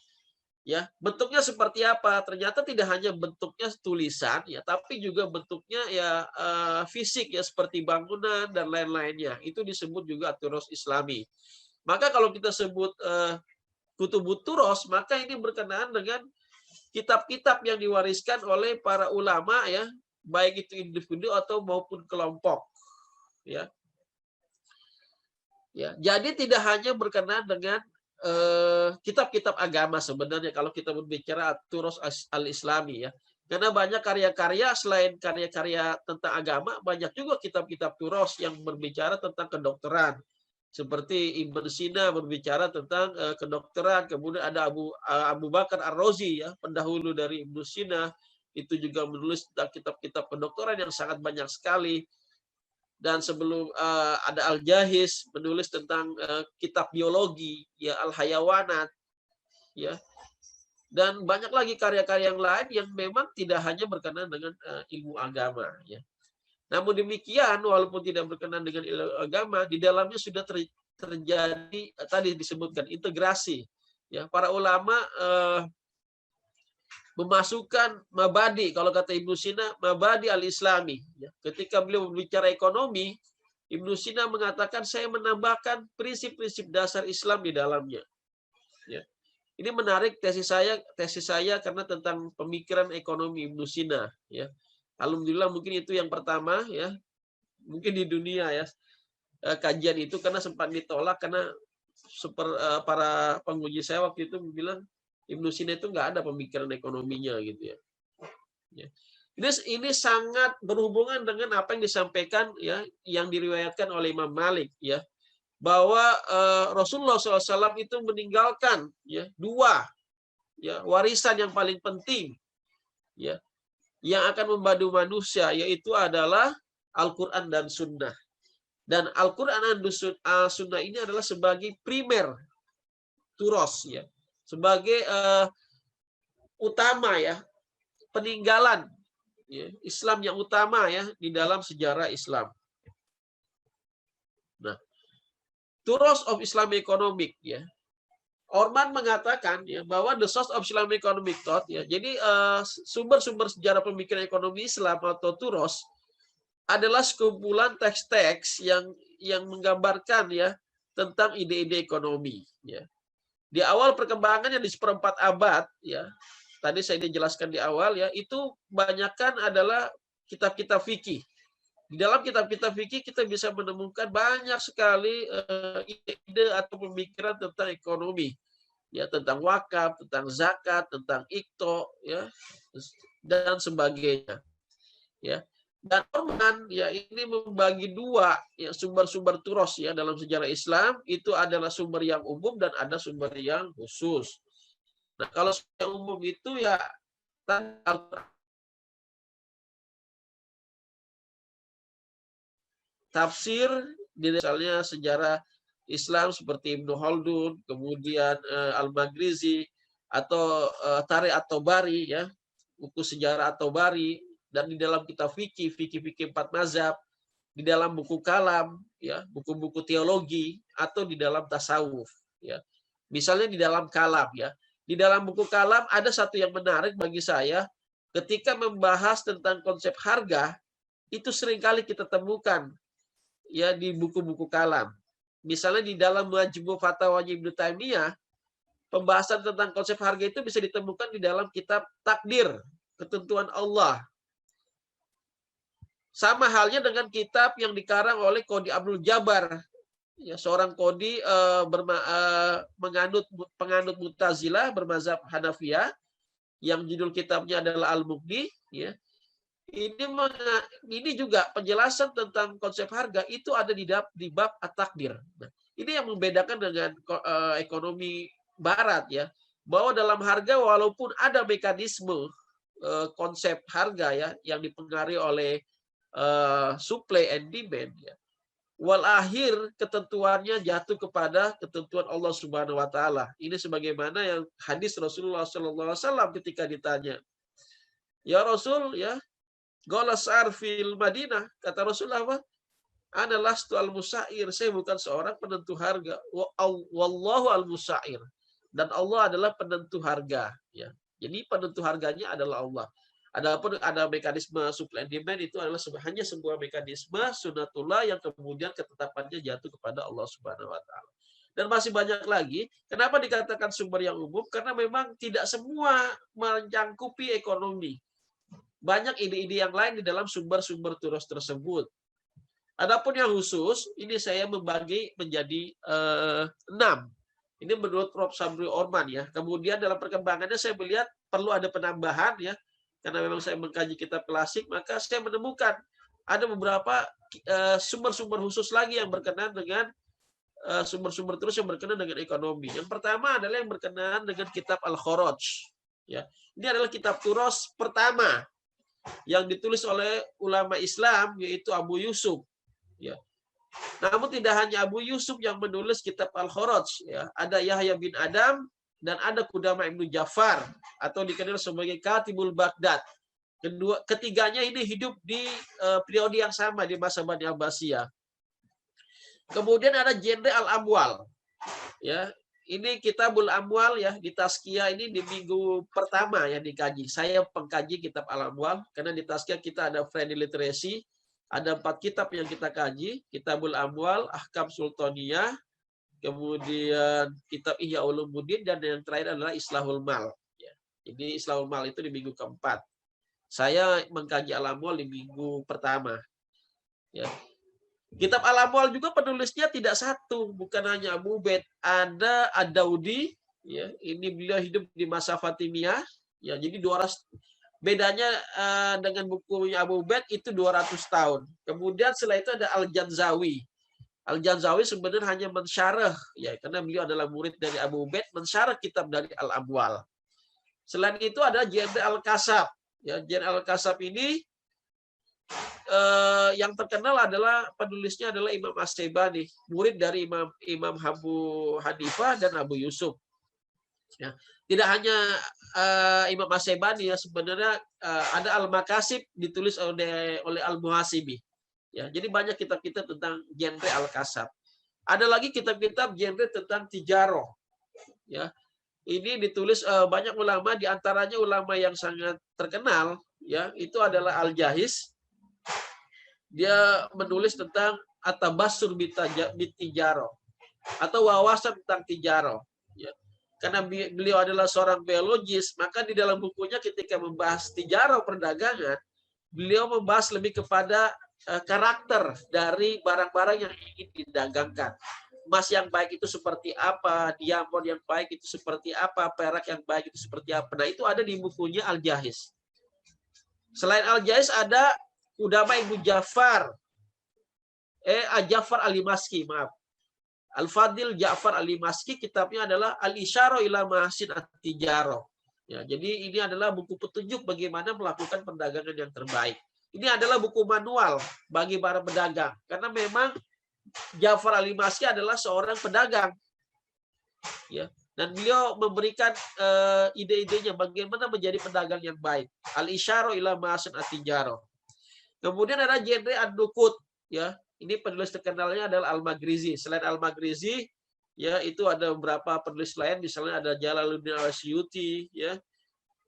S3: Ya, bentuknya seperti apa? Ternyata tidak hanya bentuknya tulisan ya, tapi juga bentuknya ya fisik ya seperti bangunan dan lain-lainnya. Itu disebut juga turos Islami. Maka kalau kita sebut kutubut turos, maka ini berkenaan dengan kitab-kitab yang diwariskan oleh para ulama ya, baik itu individu atau maupun kelompok. Ya. Ya, jadi tidak hanya berkenaan dengan kitab-kitab agama sebenarnya kalau kita berbicara turos al-islami ya. Karena banyak karya-karya selain karya-karya tentang agama, banyak juga kitab-kitab turos yang berbicara tentang kedokteran. Seperti Ibn Sina berbicara tentang kedokteran, kemudian ada Abu Bakar Ar-Razi ya, pendahulu dari Ibn Sina, itu juga menulis tentang kitab-kitab kedokteran yang sangat banyak sekali. Dan sebelum ada Al-Jahiz menulis tentang kitab biologi ya, Al-Hayawanat ya, dan banyak lagi karya-karya yang lain yang memang tidak hanya berkenaan dengan ilmu agama ya. Namun demikian walaupun tidak berkenaan dengan ilmu agama, di dalamnya sudah terjadi tadi disebutkan integrasi ya, para ulama memasukkan mabadi, kalau kata Ibnu Sina, mabadi al-islami. Ketika beliau berbicara ekonomi, Ibnu Sina mengatakan saya menambahkan prinsip-prinsip dasar Islam di dalamnya. Ya. Ini menarik tesis saya karena tentang pemikiran ekonomi Ibnu Sina. Ya. Alhamdulillah mungkin itu yang pertama ya, mungkin di dunia ya kajian itu, karena sempat ditolak karena para penguji saya waktu itu bilang Ibnu Sina itu nggak ada pemikiran ekonominya gitu ya. Ini sangat berhubungan dengan apa yang disampaikan ya, yang diriwayatkan oleh Imam Malik ya, bahwa Rasulullah SAW itu meninggalkan ya dua ya warisan yang paling penting ya, yang akan membantu manusia, yaitu adalah Al-Quran dan Sunnah. Dan Al-Quran dan Sunnah ini adalah sebagai primer turos ya, sebagai utama ya, peninggalan ya, Islam yang utama ya di dalam sejarah Islam. Nah, turos of Islamic economic ya, Orman mengatakan ya bahwa the source of Islamic economic thought ya, jadi sumber-sumber sejarah pemikiran ekonomi Islam atau turos adalah sekumpulan teks-teks yang menggambarkan ya tentang ide-ide ekonomi ya. Di awal perkembangannya di seperempat abad ya, tadi saya dijelaskan di awal ya, itu banyakkan adalah kitab-kitab fikih. Di dalam kitab-kitab fikih kita bisa menemukan banyak sekali ide atau pemikiran tentang ekonomi ya, tentang wakaf, tentang zakat, tentang ikto ya, dan sebagainya ya. Dan Orman ya ini membagi dua ya sumber-sumber turos ya dalam sejarah Islam, itu adalah sumber yang umum dan ada sumber yang khusus. Nah, kalau yang umum itu ya tafsir, misalnya sejarah Islam seperti Ibnu Khaldun, kemudian Al-Maghrizi atau Tarikh At-Tabari ya, buku sejarah At-Tabari, dan di dalam kitab fikih 4 mazhab, di dalam buku kalam ya, buku-buku teologi, atau di dalam tasawuf ya. Misalnya di dalam kalam ya. Di dalam buku kalam ada satu yang menarik bagi saya, ketika membahas tentang konsep harga, itu seringkali kita temukan ya di buku-buku kalam. Misalnya di dalam Majmu' Fatawa Ibnu Taimiyah, pembahasan tentang konsep harga itu bisa ditemukan di dalam kitab Takdir, Ketentuan Allah. Sama halnya dengan kitab yang dikarang oleh Qadhi Abdul Jabbar, ya, seorang qadhi penganut Mu'tazilah bermazhab Hanafiyah, yang judul kitabnya adalah Al-Mughni ya. Ini juga penjelasan tentang konsep harga itu ada di bab At-Takdir. Nah, ini yang membedakan dengan ekonomi barat ya, bahwa dalam harga walaupun ada mekanisme konsep harga ya yang dipengaruhi oleh supply and demand ya. Wal akhir ketentuannya jatuh kepada ketentuan Allah Subhanahu wa taala. Ini sebagaimana yang hadis Rasulullah sallallahu alaihi wasallam ketika ditanya, "Ya Rasul, ya, qala sa'ar fil Madinah." Kata Rasulullah apa? "Ana lastu al-musair." Saya bukan seorang penentu harga. Wallahu al-musair. Dan Allah adalah penentu harga, ya. Jadi penentu harganya adalah Allah. Adapun ada mekanisme supply and demand itu adalah hanya sebuah mekanisme sunatullah yang kemudian ketetapannya jatuh kepada Allah Subhanahu wa taala. Dan masih banyak lagi. Kenapa dikatakan sumber yang umum? Karena memang tidak semua mencangkupi ekonomi. Banyak ide-ide yang lain di dalam sumber-sumber turos tersebut. Adapun yang khusus, ini saya membagi menjadi 6. Ini menurut Prof. Sabri Orman ya. Kemudian dalam perkembangannya saya melihat perlu ada penambahan ya. Karena memang saya mengkaji kitab klasik, maka saya menemukan ada beberapa sumber-sumber khusus lagi yang berkenaan dengan sumber-sumber terus yang berkenaan dengan ekonomi. Yang pertama adalah yang berkenaan dengan kitab Al-Kharaj. Ya, ini adalah kitab turos pertama yang ditulis oleh ulama Islam, yaitu Abu Yusuf. Ya. Namun tidak hanya Abu Yusuf yang menulis kitab Al-Kharaj. Ya. Ada Yahya bin Adam, dan ada Qudamah Ibnu Ja'far atau dikenal sebagai Katibul Baghdad. Ketiganya ini hidup di periode yang sama di masa Bani Abbasiyah. Kemudian ada genre Al-Amwal. Ya, ini Kitabul Amwal ya, di Tazkiyah ini di minggu pertama yang dikaji. Saya pengkaji kitab Al-Amwal karena di Tazkiyah kita ada friendly literacy, ada 4 kitab yang kita kaji, Kitabul Amwal, Ahkam Sultaniyah, kemudian kitab Ihya Ulumuddin, dan yang terakhir adalah Islahul Mal. Ya. Ini Islahul Mal itu di minggu keempat. Saya mengkaji Al-Amwal di minggu pertama. Ya. Kitab Al-Amwal juga penulisnya tidak satu, bukan hanya Abu Ubaid. Ada Ad-Daudi, ya. Ini beliau hidup di masa Fatimiyah. Ya, jadi 200 bedanya dengan bukunya Abu Ubaid itu 200 tahun. Kemudian setelah itu ada Al-Janzawi. Al-Janzawi sebenarnya hanya mensyarah ya, karena beliau adalah murid dari Abu Ubaid, mensyarah kitab dari Al-Amwal. Selain itu ada genre Al-Kasab. Ya, genre Al-Kasab ini yang terkenal adalah penulisnya adalah Imam As-Syaibani, murid dari Imam Abu Hanifah dan Abu Yusuf. Ya, tidak hanya Imam As-Syaibani ya, sebenarnya ada Al-Makasib ditulis oleh Al-Muhasibi. Ya, jadi banyak kitab-kitab tentang genre Al-Kasab. Ada lagi kitab-kitab genre tentang tijaroh. Ya, ini ditulis banyak ulama, diantaranya ulama yang sangat terkenal. Ya, itu adalah Al-Jahiz. Dia menulis tentang At-Tabassur bitijaroh atau wawasan tentang tijaroh. Ya, karena beliau adalah seorang biologis, maka di dalam bukunya ketika membahas tijaroh perdagangan, beliau membahas lebih kepada karakter dari barang-barang yang ingin didagangkan. Emas yang baik itu seperti apa, diamond yang baik itu seperti apa, perak yang baik itu seperti apa. Nah, itu ada di bukunya Al-Jahiz. Selain Al-Jahiz ada Qudamah Ibnu Ja'far. Ja'far Al-Limaski, maaf. Al-Fadil Ja'far Al-Limaski, kitabnya adalah Al-Isyarah ila Mahasin At-Tijarah. Ya, jadi ini adalah buku petunjuk bagaimana melakukan perdagangan yang terbaik. Ini adalah buku manual bagi para pedagang. Karena memang Ja'far Al-Limaski adalah seorang pedagang. Ya, dan beliau memberikan ide-idenya bagaimana menjadi pedagang yang baik. Al-Isyarah ila Mahasin At-Tijarah. Kemudian ada genre Ad-Nuqud. Ya, ini penulis terkenalnya adalah Al-Maghrizi. Selain Al-Maghrizi, ya itu ada beberapa penulis lain, misalnya ada Jalaluddin Al-Suyuti, ya,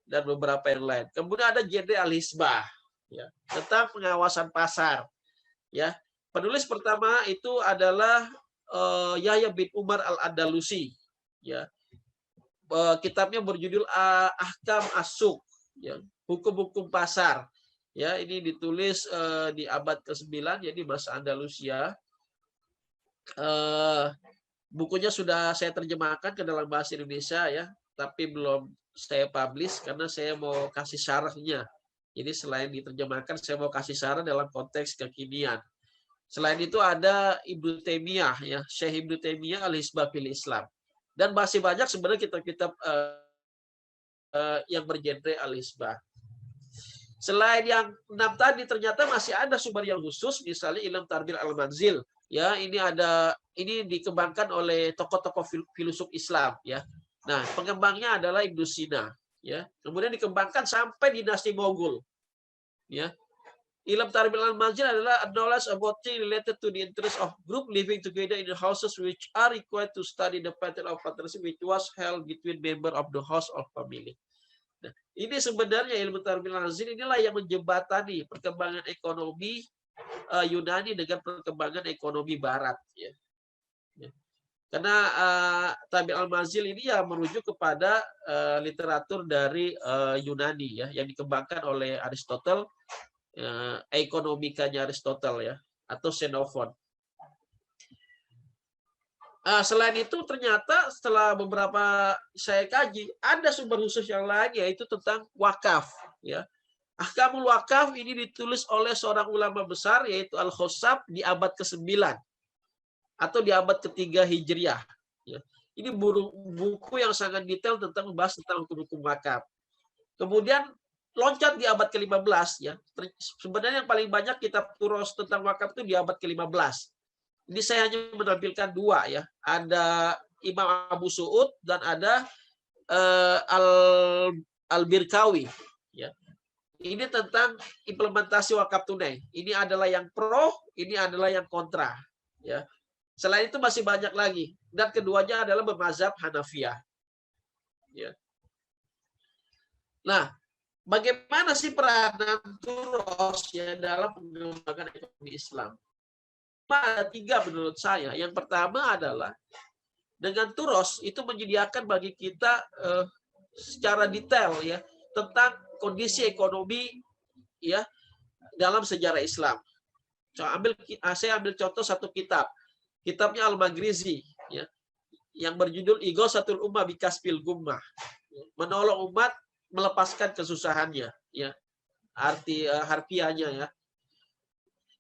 S3: dan beberapa yang lain. Kemudian ada genre Al-Hisbah. Ya, tentang pengawasan pasar. Ya, penulis pertama itu adalah Yahya bin Umar Al-Andalusi. Ya, kitabnya berjudul Ahkam As-Suq, ya, hukum-hukum pasar. Ya, ini ditulis di abad ke-9, jadi masa Andalusia. Bukunya sudah saya terjemahkan ke dalam bahasa Indonesia ya, tapi belum saya publish karena saya mau kasih syarahnya. Jadi selain diterjemahkan, saya mau kasih saran dalam konteks kekinian. Selain itu ada Ibnu Taimiyah, ya, Syekh Ibnu Taimiyah Al-Hisbah fil Islam. Dan masih banyak sebenarnya kitab-kitab yang bergenre Al-Hisbah. Selain yang 6 tadi, ternyata masih ada sumber yang khusus, misalnya ilmu tarbiyah al-manzil. Ya, ini dikembangkan oleh tokoh-tokoh filosof Islam. Ya, nah pengembangnya adalah Ibnu Sina. Ya, kemudian dikembangkan sampai dinasti Mogul. Ya, ilmu tarbiyah al-manzil adalah knowledge about things related to the interest of group living together in the houses which are required to study the pattern of partnership which was held between member of the house of family. Nah, ini sebenarnya ilmu tarbiyah al-manzil inilah yang menjembatani perkembangan ekonomi Yunani dengan perkembangan ekonomi Barat. Ya. Ya. Karena tarbiyah al-manzil ini ya merujuk kepada literatur dari Yunani ya yang dikembangkan oleh Aristotle, ekonomikanya Aristotle ya, atau Xenophon. Selain itu ternyata setelah beberapa saya kaji ada sumber khusus yang lain yaitu tentang wakaf ya. Ahkamul wakaf ini ditulis oleh seorang ulama besar yaitu Al-Khassab di abad ke-9 atau di abad ke-3 Hijriah ya. Ini buku yang sangat detail tentang membahas tentang hukum-hukum wakaf. Kemudian loncat di abad ke-15 ya. Sebenarnya yang paling banyak kitab turos tentang wakaf itu di abad ke-15. Ini saya hanya menampilkan 2 ya. Ada Imam Abu Su'ud dan ada Al-Birkawi ya. Ini tentang implementasi wakaf tunai. Ini adalah yang pro, ini adalah yang kontra ya. Selain itu masih banyak lagi dan keduanya adalah bermazhab Hanafiyah. Ya. Nah, bagaimana sih peranan turos ya dalam pengembangan ekonomi Islam? Ada 3 menurut saya. Yang pertama adalah dengan turos itu menyediakan bagi kita secara detail ya tentang kondisi ekonomi ya dalam sejarah Islam. Saya ambil contoh satu kitab. Kitabnya Al-Maghrizi ya yang berjudul Ighosatul Ummah Bikasbil Gummah. Menolong umat melepaskan kesusahannya ya. Arti harfiahnya ya.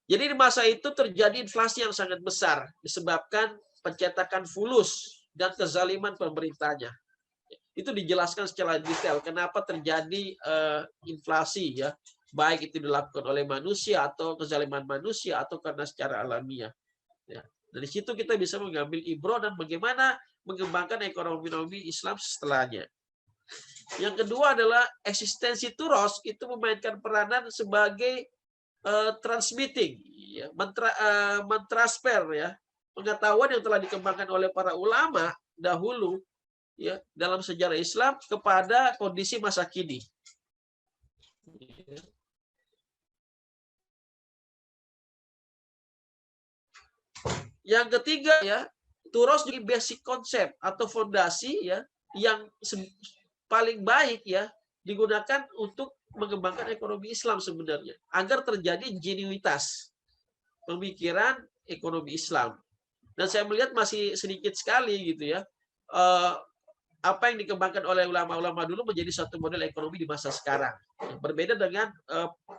S3: Jadi di masa itu terjadi inflasi yang sangat besar disebabkan pencetakan fulus dan kezaliman pemerintahnya. Itu dijelaskan secara detail kenapa terjadi inflasi ya, baik itu dilakukan oleh manusia atau kezaliman manusia atau karena secara alamiah. Ya. Dari situ kita bisa mengambil ibroh dan bagaimana mengembangkan ekonomi Islam setelahnya. Yang kedua adalah eksistensi turos itu memainkan peranan sebagai transmitting, ya, mentransfer ya pengetahuan yang telah dikembangkan oleh para ulama dahulu ya dalam sejarah Islam kepada kondisi masa kini. Yang ketiga ya, turos jadi basic konsep atau fondasi ya yang paling baik ya digunakan untuk mengembangkan ekonomi Islam sebenarnya agar terjadi genuinitas pemikiran ekonomi Islam. Dan saya melihat masih sedikit sekali gitu ya apa yang dikembangkan oleh ulama-ulama dulu menjadi satu model ekonomi di masa sekarang. Berbeda dengan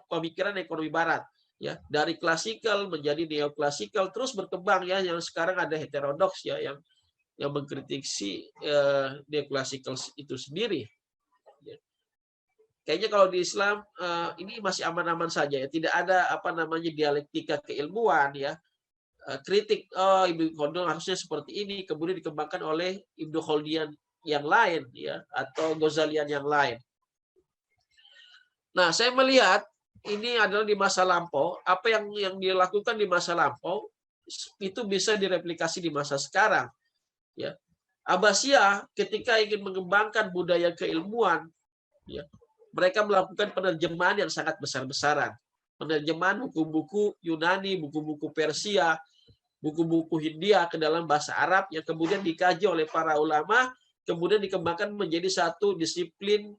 S3: pemikiran ekonomi Barat ya, dari klasikal menjadi neoklasikal terus berkembang ya, yang sekarang ada heterodoks ya yang mengkritisi neoklasikal itu sendiri. Kayaknya kalau di Islam ini masih aman-aman saja ya, tidak ada apa namanya dialektika keilmuan ya, kritik Ibnu Khaldun harusnya seperti ini, kemudian dikembangkan oleh Ibnu Khaldian yang lain ya atau Ghazalian yang lain. Nah, saya melihat ini adalah di masa lampau, apa yang dilakukan di masa lampau itu bisa direplikasi di masa sekarang ya. Abbasiyah ketika ingin mengembangkan budaya keilmuan ya, mereka melakukan penerjemahan yang sangat besar-besaran. Penerjemahan buku-buku Yunani, buku-buku Persia, buku-buku Hindia ke dalam bahasa Arab yang kemudian dikaji oleh para ulama, kemudian dikembangkan menjadi satu disiplin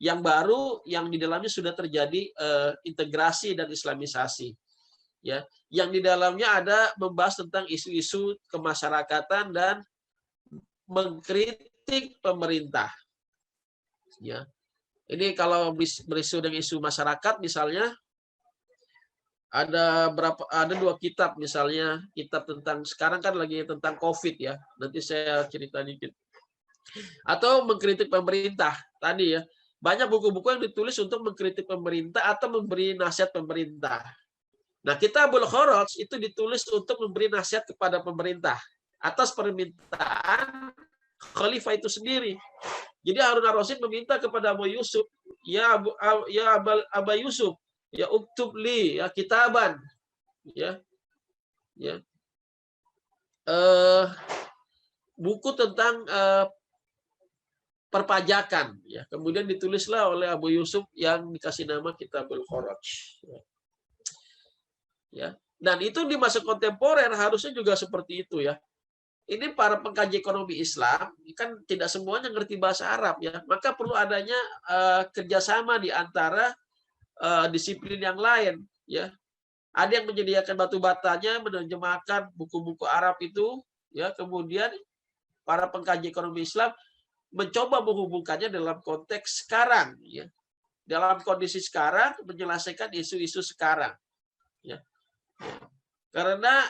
S3: yang baru yang di dalamnya sudah terjadi integrasi dan islamisasi. Ya, yang di dalamnya ada membahas tentang isu-isu kemasyarakatan dan mengkritik pemerintah. Ya. Ini kalau berisu dengan isu masyarakat misalnya ada 2 kitab misalnya, kitab tentang sekarang kan lagi tentang COVID ya. Nanti saya cerita dikit. Atau mengkritik pemerintah tadi ya. Banyak buku-buku yang ditulis untuk mengkritik pemerintah atau memberi nasihat pemerintah. Nah, Kitabul Kharaj itu ditulis untuk memberi nasihat kepada pemerintah atas permintaan khalifah itu sendiri. Jadi Harun ar-Rasyid meminta kepada Abu Yusuf, ya Aba Yusuf, ya uktub li ya kitaban, ya buku tentang perpajakan, ya. Kemudian ditulislah oleh Abu Yusuf yang dikasih nama Kitabul Kharaj. Ya. Dan itu di masa kontemporer harusnya juga seperti itu, ya. Ini para pengkaji ekonomi Islam kan tidak semuanya ngerti bahasa Arab, ya. Maka perlu adanya kerjasama di antara disiplin yang lain, ya. Ada yang menyediakan batu batanya, menerjemahkan buku-buku Arab itu, ya. Kemudian para pengkaji ekonomi Islam mencoba menghubungkannya dalam konteks sekarang, ya. Dalam kondisi sekarang menyelesaikan isu-isu sekarang, ya. Karena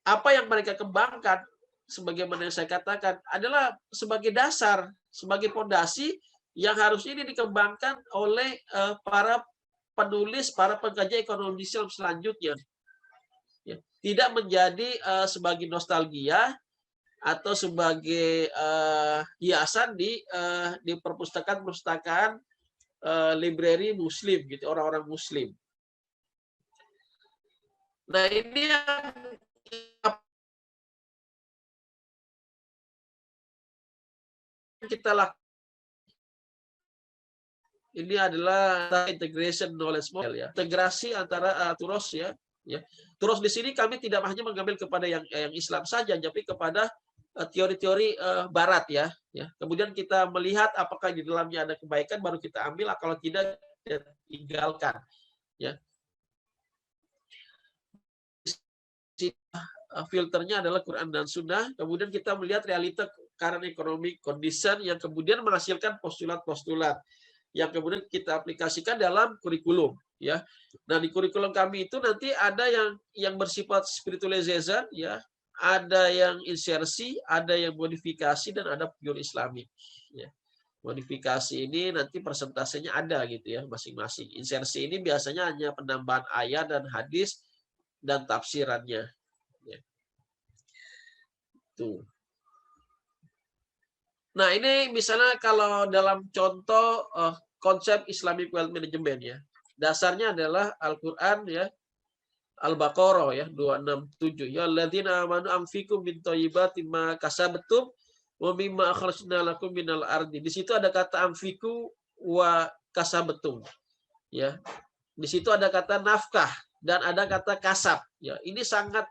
S3: apa yang mereka kembangkan, sebagaimana yang saya katakan, adalah sebagai dasar, sebagai fondasi yang harus ini dikembangkan oleh para penulis, para pengkaji ekonomi Islam selanjutnya. Ya. Tidak menjadi sebagai nostalgia atau sebagai hiasan di perpustakaan-perpustakaan library Muslim, gitu, orang-orang Muslim. Nah, ini yang kita lakukan. Ini adalah integration knowledge model, ya. Integrasi antara turos, ya. Turos di sini kami tidak hanya mengambil kepada yang Islam saja, tapi kepada teori-teori Barat, ya. Kemudian kita melihat apakah di dalamnya ada kebaikan, baru kita ambil. Kalau tidak, kita tinggalkan, ya. Filternya adalah Quran dan Sunnah. Kemudian kita melihat realita current economic condition yang kemudian menghasilkan postulat-postulat yang kemudian kita aplikasikan dalam kurikulum, ya. Nah, di kurikulum kami itu nanti ada yang bersifat spiritualization, ya, ada yang insersi, ada yang modifikasi, dan ada pure Islamic, ya. Modifikasi ini nanti persentasenya ada, gitu, ya, masing-masing. Insersi ini biasanya hanya penambahan ayat dan hadis dan tafsirannya, ya. Tuh. Nah, ini misalnya kalau dalam contoh konsep Islamic Wealth Management, ya. Dasarnya adalah Al-Qur'an, ya. Al-Baqarah, ya, 267. Ya alladzina amanu anfiqu min thayyibati ma kasabtum wa mimma akhrajna lakum minal ardi. Di situ ada kata anfiqu wa kasabtum, ya. Di situ ada kata nafkah dan ada kata kasab, ya. Ini sangat,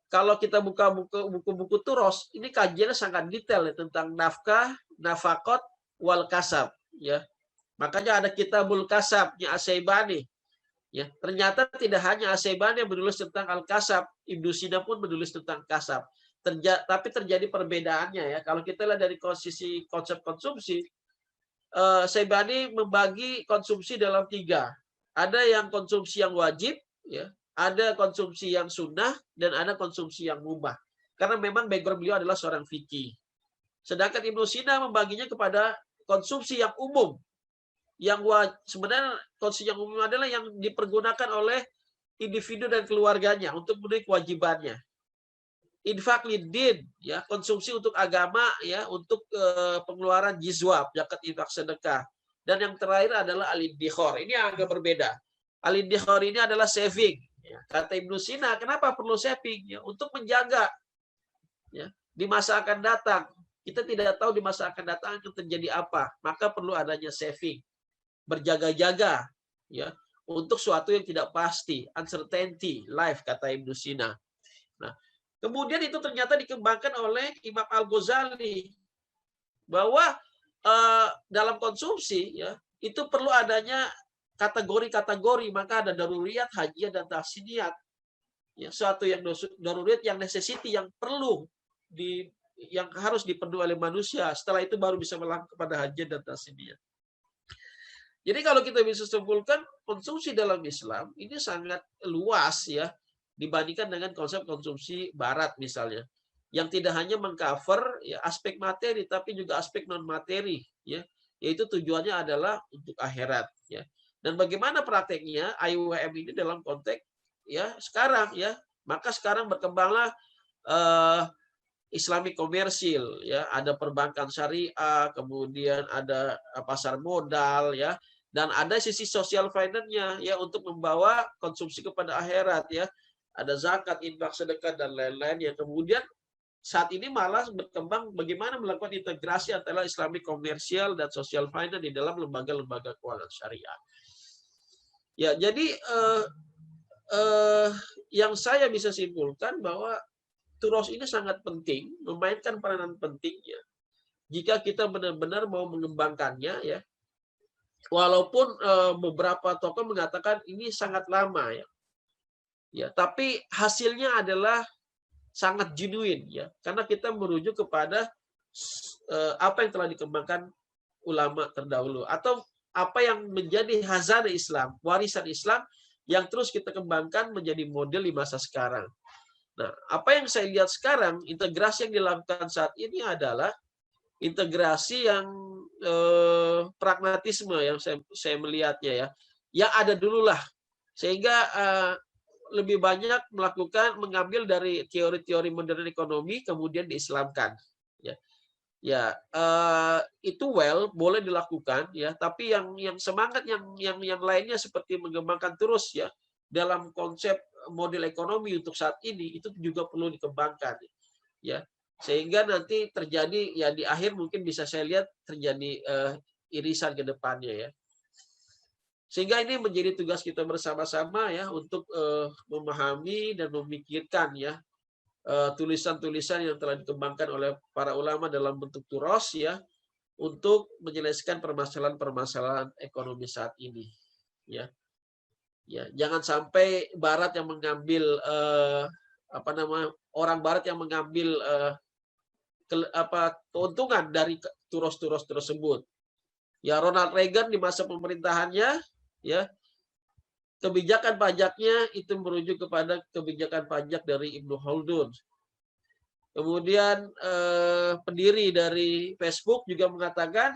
S3: kalau kita buka buku-buku turos, ini kajiannya sangat detail, ya, tentang nafkah, nafakot, wal kasab, ya. Makanya ada Kitabul Kasabnya Asy-Syaibani, ya. Ternyata tidak hanya Asy-Syaibani yang menulis tentang al-kasab, Ibnu Sina pun menulis tentang kasab. Tapi terjadi perbedaannya, ya. Kalau kita lihat dari sisi konsep konsumsi, Syaibani membagi konsumsi dalam 3. Ada yang konsumsi yang wajib, ya. Ada konsumsi yang sunnah, dan ada konsumsi yang mubah. Karena memang background beliau adalah seorang fikih. Sedangkan Ibnu Sina membaginya kepada konsumsi yang umum. Sebenarnya konsumsi yang umum adalah yang dipergunakan oleh individu dan keluarganya untuk memenuhi kewajibannya. Infak lidin, ya, konsumsi untuk agama, ya, untuk pengeluaran jizwab, zakat, infak, sedekah. Dan yang terakhir adalah al-iddikhar. Ini agak berbeda. Al-iddikhar ini adalah saving. Ya, kata Ibnu Sina, kenapa perlu saving? Ya, untuk menjaga, ya, di masa akan datang. Kita tidak tahu di masa akan datang akan terjadi apa, maka perlu adanya saving, berjaga-jaga, ya, untuk suatu yang tidak pasti, uncertainty, life, kata Ibnu Sina. Nah, kemudian itu ternyata dikembangkan oleh Imam Al-Ghazali bahwa dalam konsumsi, ya, itu perlu adanya kategori-kategori, maka ada daruriyat, hajiyat, dan tahsiniyat. Ya, suatu yang daruriyat, yang necessity, yang perlu yang harus dipenuhi oleh manusia. Setelah itu baru bisa melangkah kepada hajiyat dan tahsiniyat. Jadi kalau kita bisa simpulkan, konsumsi dalam Islam ini sangat luas, ya, dibandingkan dengan konsep konsumsi Barat misalnya, yang tidak hanya mengcover, ya, aspek materi, tapi juga aspek non materi, ya. yaitu tujuannya adalah untuk akhirat, ya. Dan bagaimana prakteknya IWM ini dalam konteks ya sekarang, ya. Maka sekarang berkembanglah Islamic komersil, ya, ada perbankan syariah, kemudian ada pasar modal, ya, dan ada sisi social finance-nya, ya, untuk membawa konsumsi kepada akhirat, ya, ada zakat, infak, sedekah dan lain-lain, yang kemudian saat ini malah berkembang bagaimana melakukan integrasi antara Islamic komersial dan social finance di dalam lembaga-lembaga keuangan syariah. Ya, jadi yang saya bisa simpulkan bahwa Turos ini sangat penting, memainkan peranan pentingnya. Jika kita benar-benar mau mengembangkannya, ya, walaupun beberapa tokoh mengatakan ini sangat lama, ya, tapi hasilnya adalah sangat genuine, ya, karena kita merujuk kepada apa yang telah dikembangkan ulama terdahulu atau apa yang menjadi hazanah Islam, warisan Islam yang terus kita kembangkan menjadi model di masa sekarang. Nah, apa yang saya lihat sekarang, integrasi yang dilakukan saat ini adalah integrasi yang pragmatisme yang saya melihatnya, ya. Yang ada dulu lah. Sehingga lebih banyak mengambil dari teori-teori modern ekonomi kemudian diislamkan. Ya, itu boleh dilakukan, ya. Tapi yang semangat yang lainnya seperti mengembangkan terus, ya, dalam konsep model ekonomi untuk saat ini itu juga perlu dikembangkan, ya, sehingga nanti terjadi, ya, di akhir mungkin bisa saya lihat terjadi irisan ke depannya, ya, sehingga ini menjadi tugas kita bersama-sama, ya, untuk memahami dan memikirkan, ya, tulisan-tulisan yang telah dikembangkan oleh para ulama dalam bentuk turos, ya, untuk menyelesaikan permasalahan-permasalahan ekonomi saat ini, ya. Ya, jangan sampai Barat yang mengambil orang Barat yang mengambil keuntungan dari turos-turos tersebut. Ya, Ronald Reagan di masa pemerintahannya, ya, kebijakan pajaknya itu merujuk kepada kebijakan pajak dari Ibnu Khaldun. Kemudian pendiri dari Facebook juga mengatakan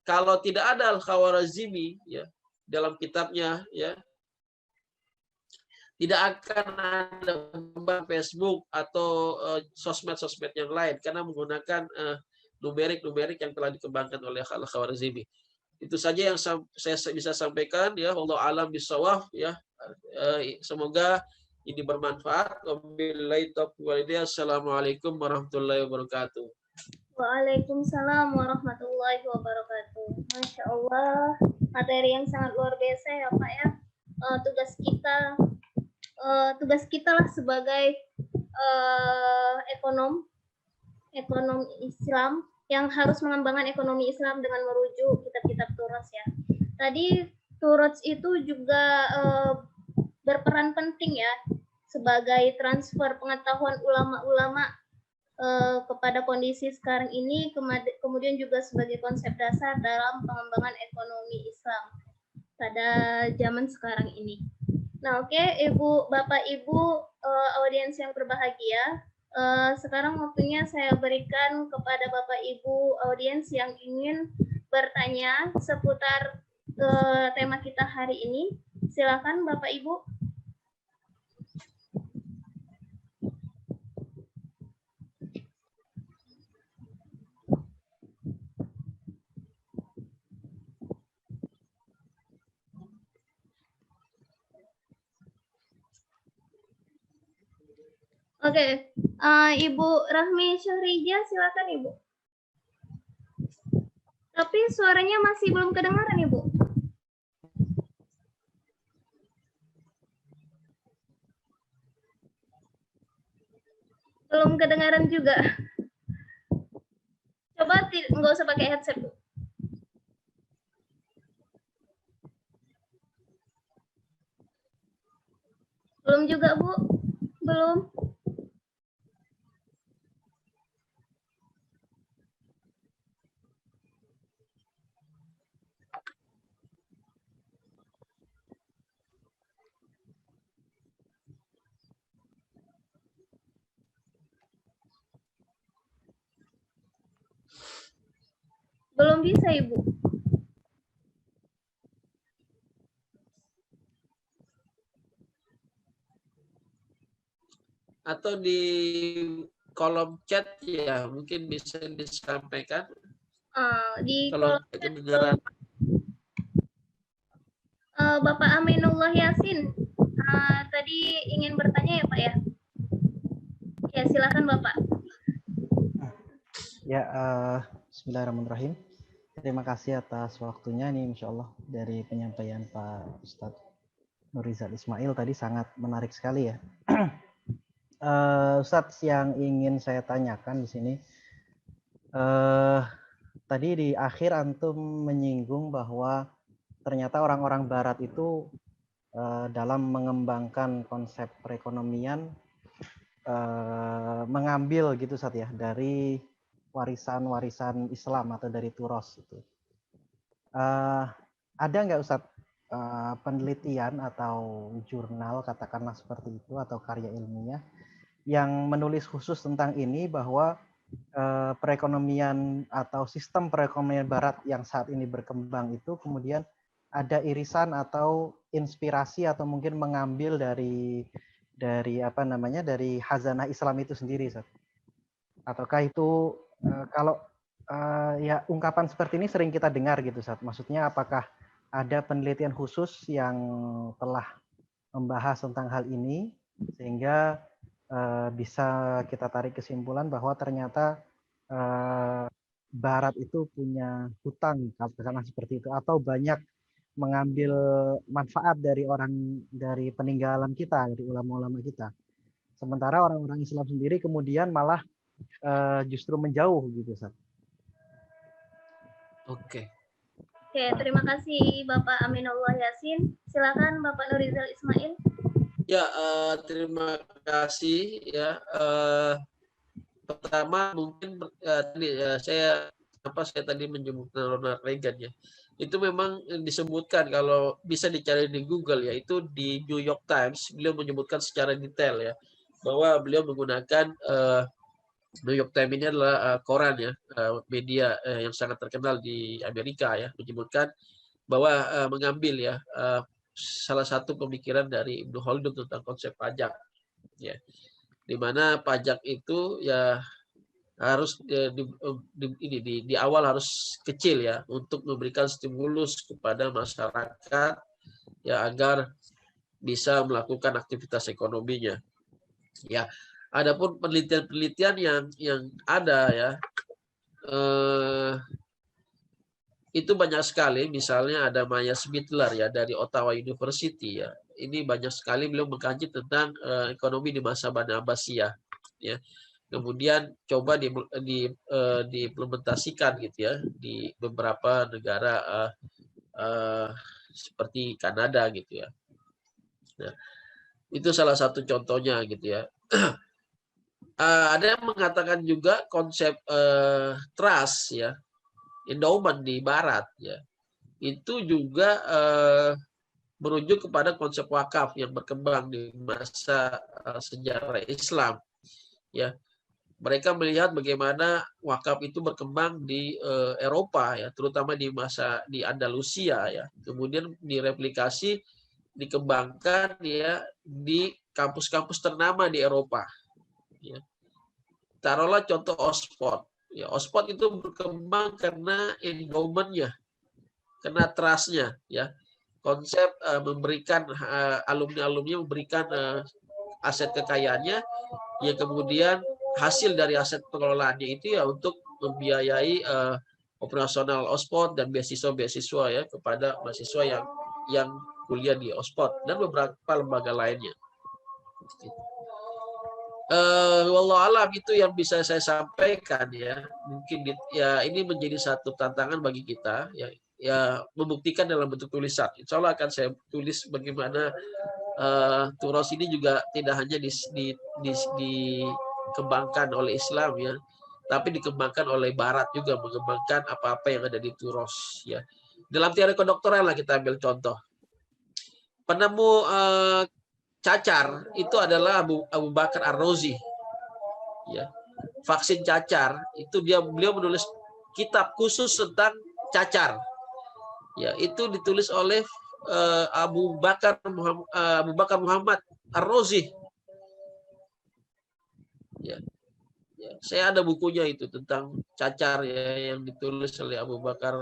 S3: kalau tidak ada Al-Khawarizmi, ya, dalam kitabnya, ya, tidak akan ada kembang Facebook atau sosmed-sosmed yang lain karena menggunakan numerik-numerik yang telah dikembangkan oleh Al-Khawarizmi. Itu saja yang saya bisa sampaikan, ya. Wallahu a'lam bishawab, ya. Semoga ini bermanfaat. Wabillahi taufiq wal hidayah. Assalamualaikum warahmatullahi wabarakatuh.
S4: Waalaikumsalam warahmatullahi wabarakatuh. Masya Allah, materi yang sangat luar biasa, ya Pak, ya. Tugas kita lah sebagai ekonom Islam yang harus mengembangkan ekonomi Islam dengan merujuk kitab-kitab Turos, ya. Tadi Turos itu juga berperan penting, ya, sebagai transfer pengetahuan ulama-ulama kepada kondisi sekarang ini, kemudian juga sebagai konsep dasar dalam pengembangan ekonomi Islam pada zaman sekarang ini. Nah, oke, Ibu, Bapak, Ibu, audiens yang berbahagia, sekarang waktunya saya berikan kepada Bapak Ibu audiens yang ingin bertanya seputar tema kita hari ini. Silakan Bapak Ibu. Oke, Ibu Rahmi Syahrijah, silakan Ibu. Tapi suaranya masih belum kedengaran, Ibu. Belum kedengaran juga. Coba nggak usah pakai headset, Bu. Belum juga, Bu. Belum. Belum bisa, Ibu.
S3: atau di kolom chat ya mungkin bisa disampaikan
S4: Di
S3: kalau
S4: kolom chat
S3: kedengaran.
S4: Bapak Aminullah Yasin tadi ingin bertanya ya Pak ya? Ya silakan Bapak.
S6: Ya, bismillahirrahmanirrahim. Terima kasih atas waktunya nih, insya Allah dari penyampaian Pak Ustadz Nurizal Ismail tadi sangat menarik sekali ya. Ustadz, yang ingin saya tanyakan di sini, tadi di akhir antum menyinggung bahwa ternyata orang-orang Barat itu dalam mengembangkan konsep perekonomian mengambil gitu Ustadz ya dari warisan-warisan Islam atau dari Turos itu. Ada nggak Ustadz penelitian atau jurnal katakanlah seperti itu atau karya ilmiah yang menulis khusus tentang ini bahwa perekonomian atau sistem perekonomian Barat yang saat ini berkembang itu kemudian ada irisan atau inspirasi atau mungkin mengambil dari apa namanya dari khazanah Islam itu sendiri, Ustaz? Ataukah itu kalau ya ungkapan seperti ini sering kita dengar gitu, Ustaz. Maksudnya apakah ada penelitian khusus yang telah membahas tentang hal ini sehingga bisa kita tarik kesimpulan bahwa ternyata Barat itu punya hutang katakanlah seperti itu atau banyak mengambil manfaat dari dari peninggalan kita, dari ulama-ulama kita. Sementara orang-orang Islam sendiri kemudian malah justru menjauh gitu, Ustaz.
S3: Oke,
S4: terima kasih Bapak Aminullah Yasin. Silakan Bapak Nurizal Ismail.
S3: ya terima kasih ya. Pertama mungkin saya tadi menyebutkan Ronald Reagan ya. Itu memang disebutkan kalau bisa dicari di Google ya, itu di New York Times beliau menyebutkan secara detail ya bahwa beliau menggunakan New York Times ini adalah koran ya, media yang sangat terkenal di Amerika ya, menyebutkan bahwa mengambil ya salah satu pemikiran dari Ibnu Khaldun tentang konsep pajak ya, di mana pajak itu ya harus di awal harus kecil ya untuk memberikan stimulus kepada masyarakat ya agar bisa melakukan aktivitas ekonominya ya. Adapun penelitian-penelitian yang ada ya itu banyak sekali. Misalnya ada Maya Smitler ya dari Ottawa University ya, ini banyak sekali beliau mengkaji tentang ekonomi di masa Bani Abbasiyah ya. Kemudian coba diimplementasikan gitu ya di beberapa negara seperti Kanada gitu ya. Nah, itu salah satu contohnya gitu ya. Ada yang mengatakan juga konsep trust ya, endowment di Barat ya, itu juga merujuk kepada konsep wakaf yang berkembang di masa sejarah Islam ya. Mereka melihat bagaimana wakaf itu berkembang di Eropa ya, terutama di masa di Andalusia ya. Kemudian direplikasi, dikembangkan ya di kampus-kampus ternama di Eropa. Ya. Taruhlah contoh Oxford. Ya, Oxford itu berkembang karena endowment-nya, karena trust-nya ya. Konsep memberikan alumni-alumni memberikan aset kekayaannya, ya kemudian hasil dari aset pengelolaannya itu ya untuk membiayai operasional Oxford dan beasiswa-beasiswa ya kepada mahasiswa yang kuliah di Oxford dan beberapa lembaga lainnya. Wallahualam itu yang bisa saya sampaikan ya. Mungkin ya ini menjadi satu tantangan bagi kita ya membuktikan dalam bentuk tulisan. Insya Allah akan saya tulis bagaimana Turos ini juga tidak hanya dikembangkan oleh Islam ya, tapi dikembangkan oleh Barat juga, mengembangkan apa-apa yang ada di Turos ya. Dalam teori kedokteran lah kita ambil contoh. Penemu cacar itu adalah Abu Bakar Ar-Razi ya. Vaksin cacar itu beliau menulis kitab khusus tentang cacar ya, itu ditulis oleh Abu Bakar Muhammad Ar-Razi Ya, ya. Saya ada bukunya itu tentang cacar ya yang ditulis oleh Abu Bakar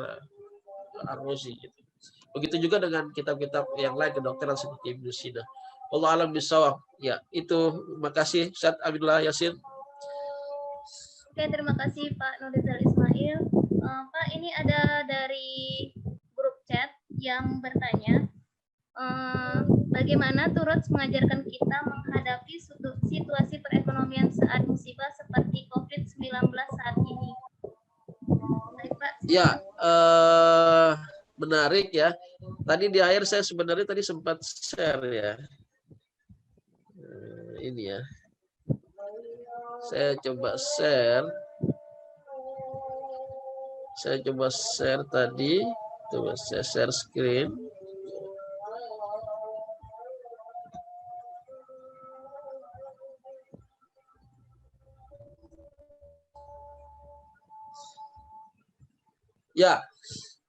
S3: Ar-Razi. Gitu. Begitu juga dengan kitab-kitab yang lain kedokteran seperti Ibnu Sina. Allah alam bisawab. Ya, itu makasih Ustaz Abdullah Yasin.
S4: Oke, terima kasih Pak Nurizal Ismail. Pak, ini ada dari grup chat yang bertanya, bagaimana Turut mengajarkan kita menghadapi situasi perekonomian saat musibah seperti COVID-19 saat ini? Baik, Pak.
S3: Ya, menarik ya. Tadi di akhir saya sebenarnya tadi sempat share ya. Ini ya. Saya coba share. Saya coba share tadi. Coba saya share screen. Ya,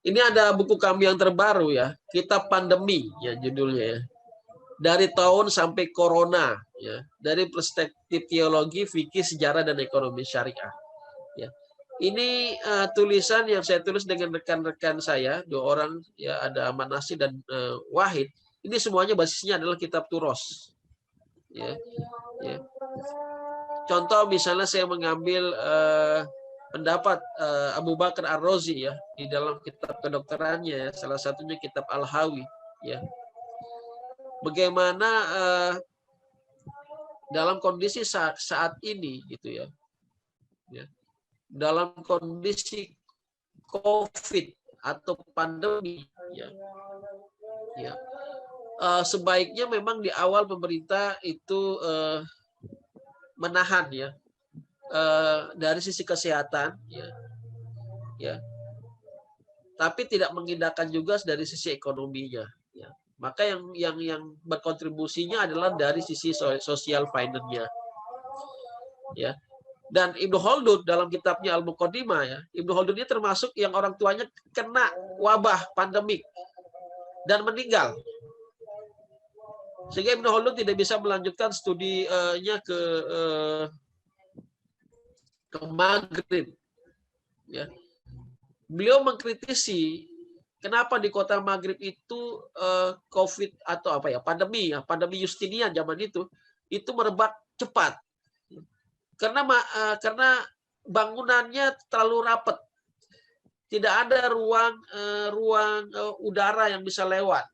S3: ini ada buku kami yang terbaru ya, Kitab Pandemi ya judulnya ya. Dari tahun sampai corona ya, dari perspektif teologi, fikih, sejarah dan ekonomi syariah. Ya. Ini tulisan yang saya tulis dengan rekan-rekan saya, 2 orang ya, ada Ahmad Nasir dan Wahid. Ini semuanya basisnya adalah kitab Turos. Ya. Ya. Contoh misalnya saya mengambil pendapat Abu Bakar Ar-Razi ya di dalam kitab kedokterannya, salah satunya kitab Al-Hawi ya. Bagaimana dalam kondisi saat ini gitu ya. Ya. Dalam kondisi COVID atau pandemi ya. Ya. Sebaiknya memang di awal pemerintah itu menahan ya. Dari sisi kesehatan ya, tapi tidak mengindahkan juga dari sisi ekonominya ya. Maka yang berkontribusinya adalah dari sisi sosial finance-nya ya. Dan Ibnu Khaldun dalam kitabnya Al-Muqaddimah ya, Ibnu Khaldun ini termasuk yang orang tuanya kena wabah pandemik dan meninggal, sehingga Ibnu Khaldun tidak bisa melanjutkan studinya ke Maghrib ya. Beliau mengkritisi kenapa di kota Maghrib itu COVID atau apa ya, pandemi Justinian zaman itu merebak cepat karena bangunannya terlalu rapat, tidak ada ruang udara yang bisa lewat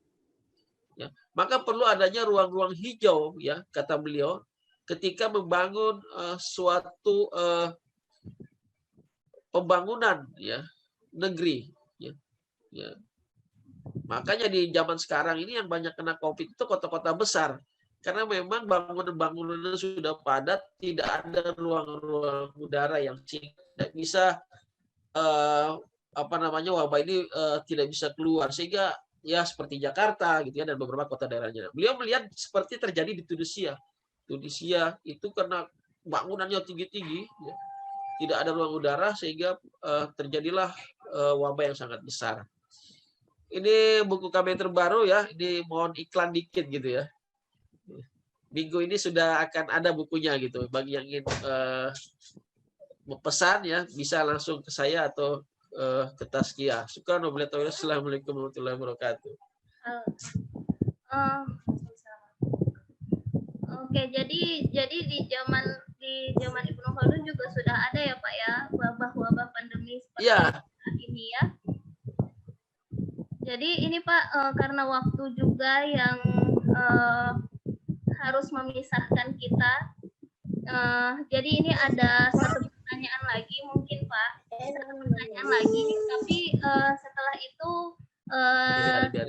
S3: ya. Maka perlu adanya ruang-ruang hijau ya, kata beliau, ketika membangun suatu pembangunan ya negeri ya. Ya. Makanya di zaman sekarang ini yang banyak kena COVID itu kota-kota besar, karena memang bangunan-bangunannya sudah padat, tidak ada ruang-ruang udara yang tidak bisa wabah ini tidak bisa keluar, sehingga ya seperti Jakarta gitu ya dan beberapa kota daerahnya. Beliau melihat seperti terjadi di Tunisia. Tunisia itu karena bangunannya tinggi-tinggi ya, tidak ada ruang udara sehingga terjadilah wabah yang sangat besar. Ini buku kami yang terbaru ya, ini mohon iklan dikit gitu ya. Minggu ini sudah akan ada bukunya gitu. Bagi yang ingin pesan ya, bisa langsung ke saya atau ke Tazkiyah. Assalamualaikum warahmatullahi wabarakatuh.
S4: Oke, jadi di zaman Ibnu Khaldun juga sudah ada ya Pak ya, wabah-wabah pandemi seperti ini ya. Jadi ini Pak, karena waktu juga yang harus memisahkan kita, jadi ini ada satu pertanyaan lagi mungkin Pak, tapi setelah itu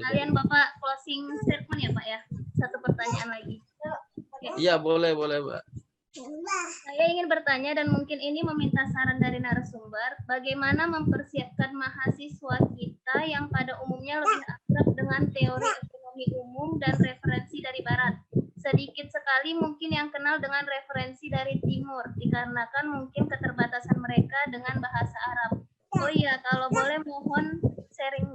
S4: kalian Bapak closing statement ya Pak ya, satu pertanyaan lagi.
S3: Iya, boleh Mbak.
S4: Saya ingin bertanya dan mungkin ini meminta saran dari narasumber, bagaimana mempersiapkan mahasiswa kita yang pada umumnya lebih akrab dengan teori ekonomi umum dan referensi dari Barat. Sedikit sekali mungkin yang kenal dengan referensi dari Timur, dikarenakan mungkin keterbatasan mereka dengan bahasa Arab. Oh iya, kalau boleh mohon sharing.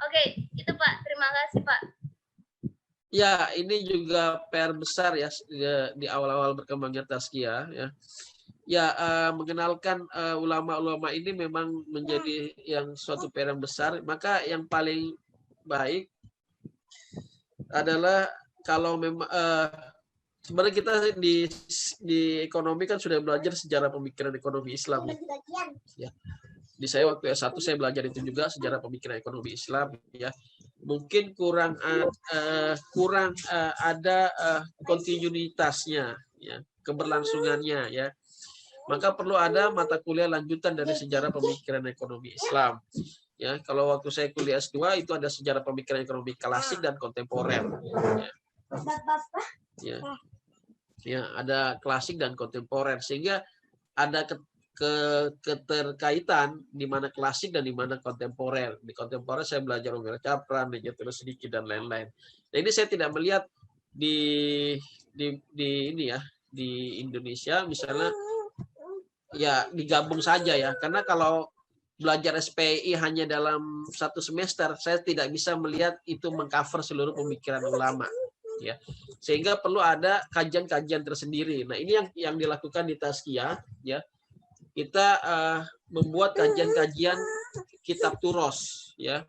S4: Oke, itu Pak. Terima kasih Pak.
S3: Ya, ini juga PR besar ya di awal-awal berkembangnya Tazkiyah ya. Ya, mengenalkan ulama-ulama ini memang menjadi yang suatu PR yang besar. Maka yang paling baik adalah kalau memang sebenarnya kita di ekonomi kan sudah belajar sejarah pemikiran ekonomi Islam. Ya. Di saya waktu S1 saya belajar itu juga sejarah pemikiran ekonomi Islam ya. Mungkin kurang ada kontinuitasnya ya, keberlangsungannya ya. Maka perlu ada mata kuliah lanjutan dari sejarah pemikiran ekonomi Islam. Ya, kalau waktu saya kuliah S2 itu ada sejarah pemikiran ekonomi klasik dan kontemporer. Ya. Ya, ada klasik dan kontemporer sehingga ada keterkaitan di mana klasik dan di mana kontemporer. Di kontemporer saya belajar Umar Capran, terus sedikit dan lain-lain. Nah, ini saya tidak melihat di ini ya, di Indonesia misalnya ya digabung saja ya. Karena kalau belajar SPI hanya dalam satu semester, saya tidak bisa melihat itu mengcover seluruh pemikiran ulama. Ya, sehingga perlu ada kajian-kajian tersendiri. Nah, ini yang dilakukan di Tazkiyah ya. Kita membuat kajian-kajian kitab turos ya,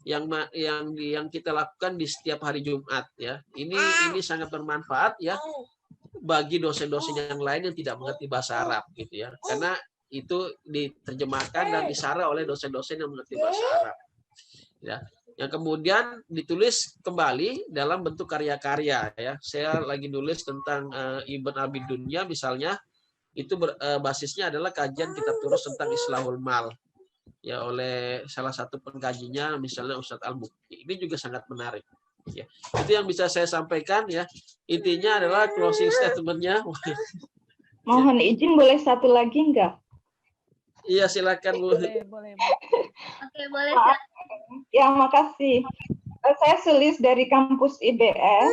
S3: yang kita lakukan di setiap hari Jumat ya. Ini sangat bermanfaat ya bagi dosen-dosen yang lain yang tidak mengerti bahasa Arab gitu ya, karena itu diterjemahkan dan disarah oleh dosen-dosen yang mengerti bahasa Arab ya, yang kemudian ditulis kembali dalam bentuk karya-karya ya. Saya lagi nulis tentang Ibn Abi Dunya misalnya, itu basisnya adalah kajian kitab turos tentang Islahul Mal ya oleh salah satu pengkajinya misalnya Ustadz Al-Mukti. Ini juga sangat menarik ya. Itu yang bisa saya sampaikan ya. Intinya adalah closing statement-nya.
S7: Mohon izin boleh satu lagi enggak?
S3: Iya, silakan Bu.
S2: Boleh.
S4: Oke, boleh. Silakan.
S7: Ya, makasih. Saya Sulis dari kampus IBS.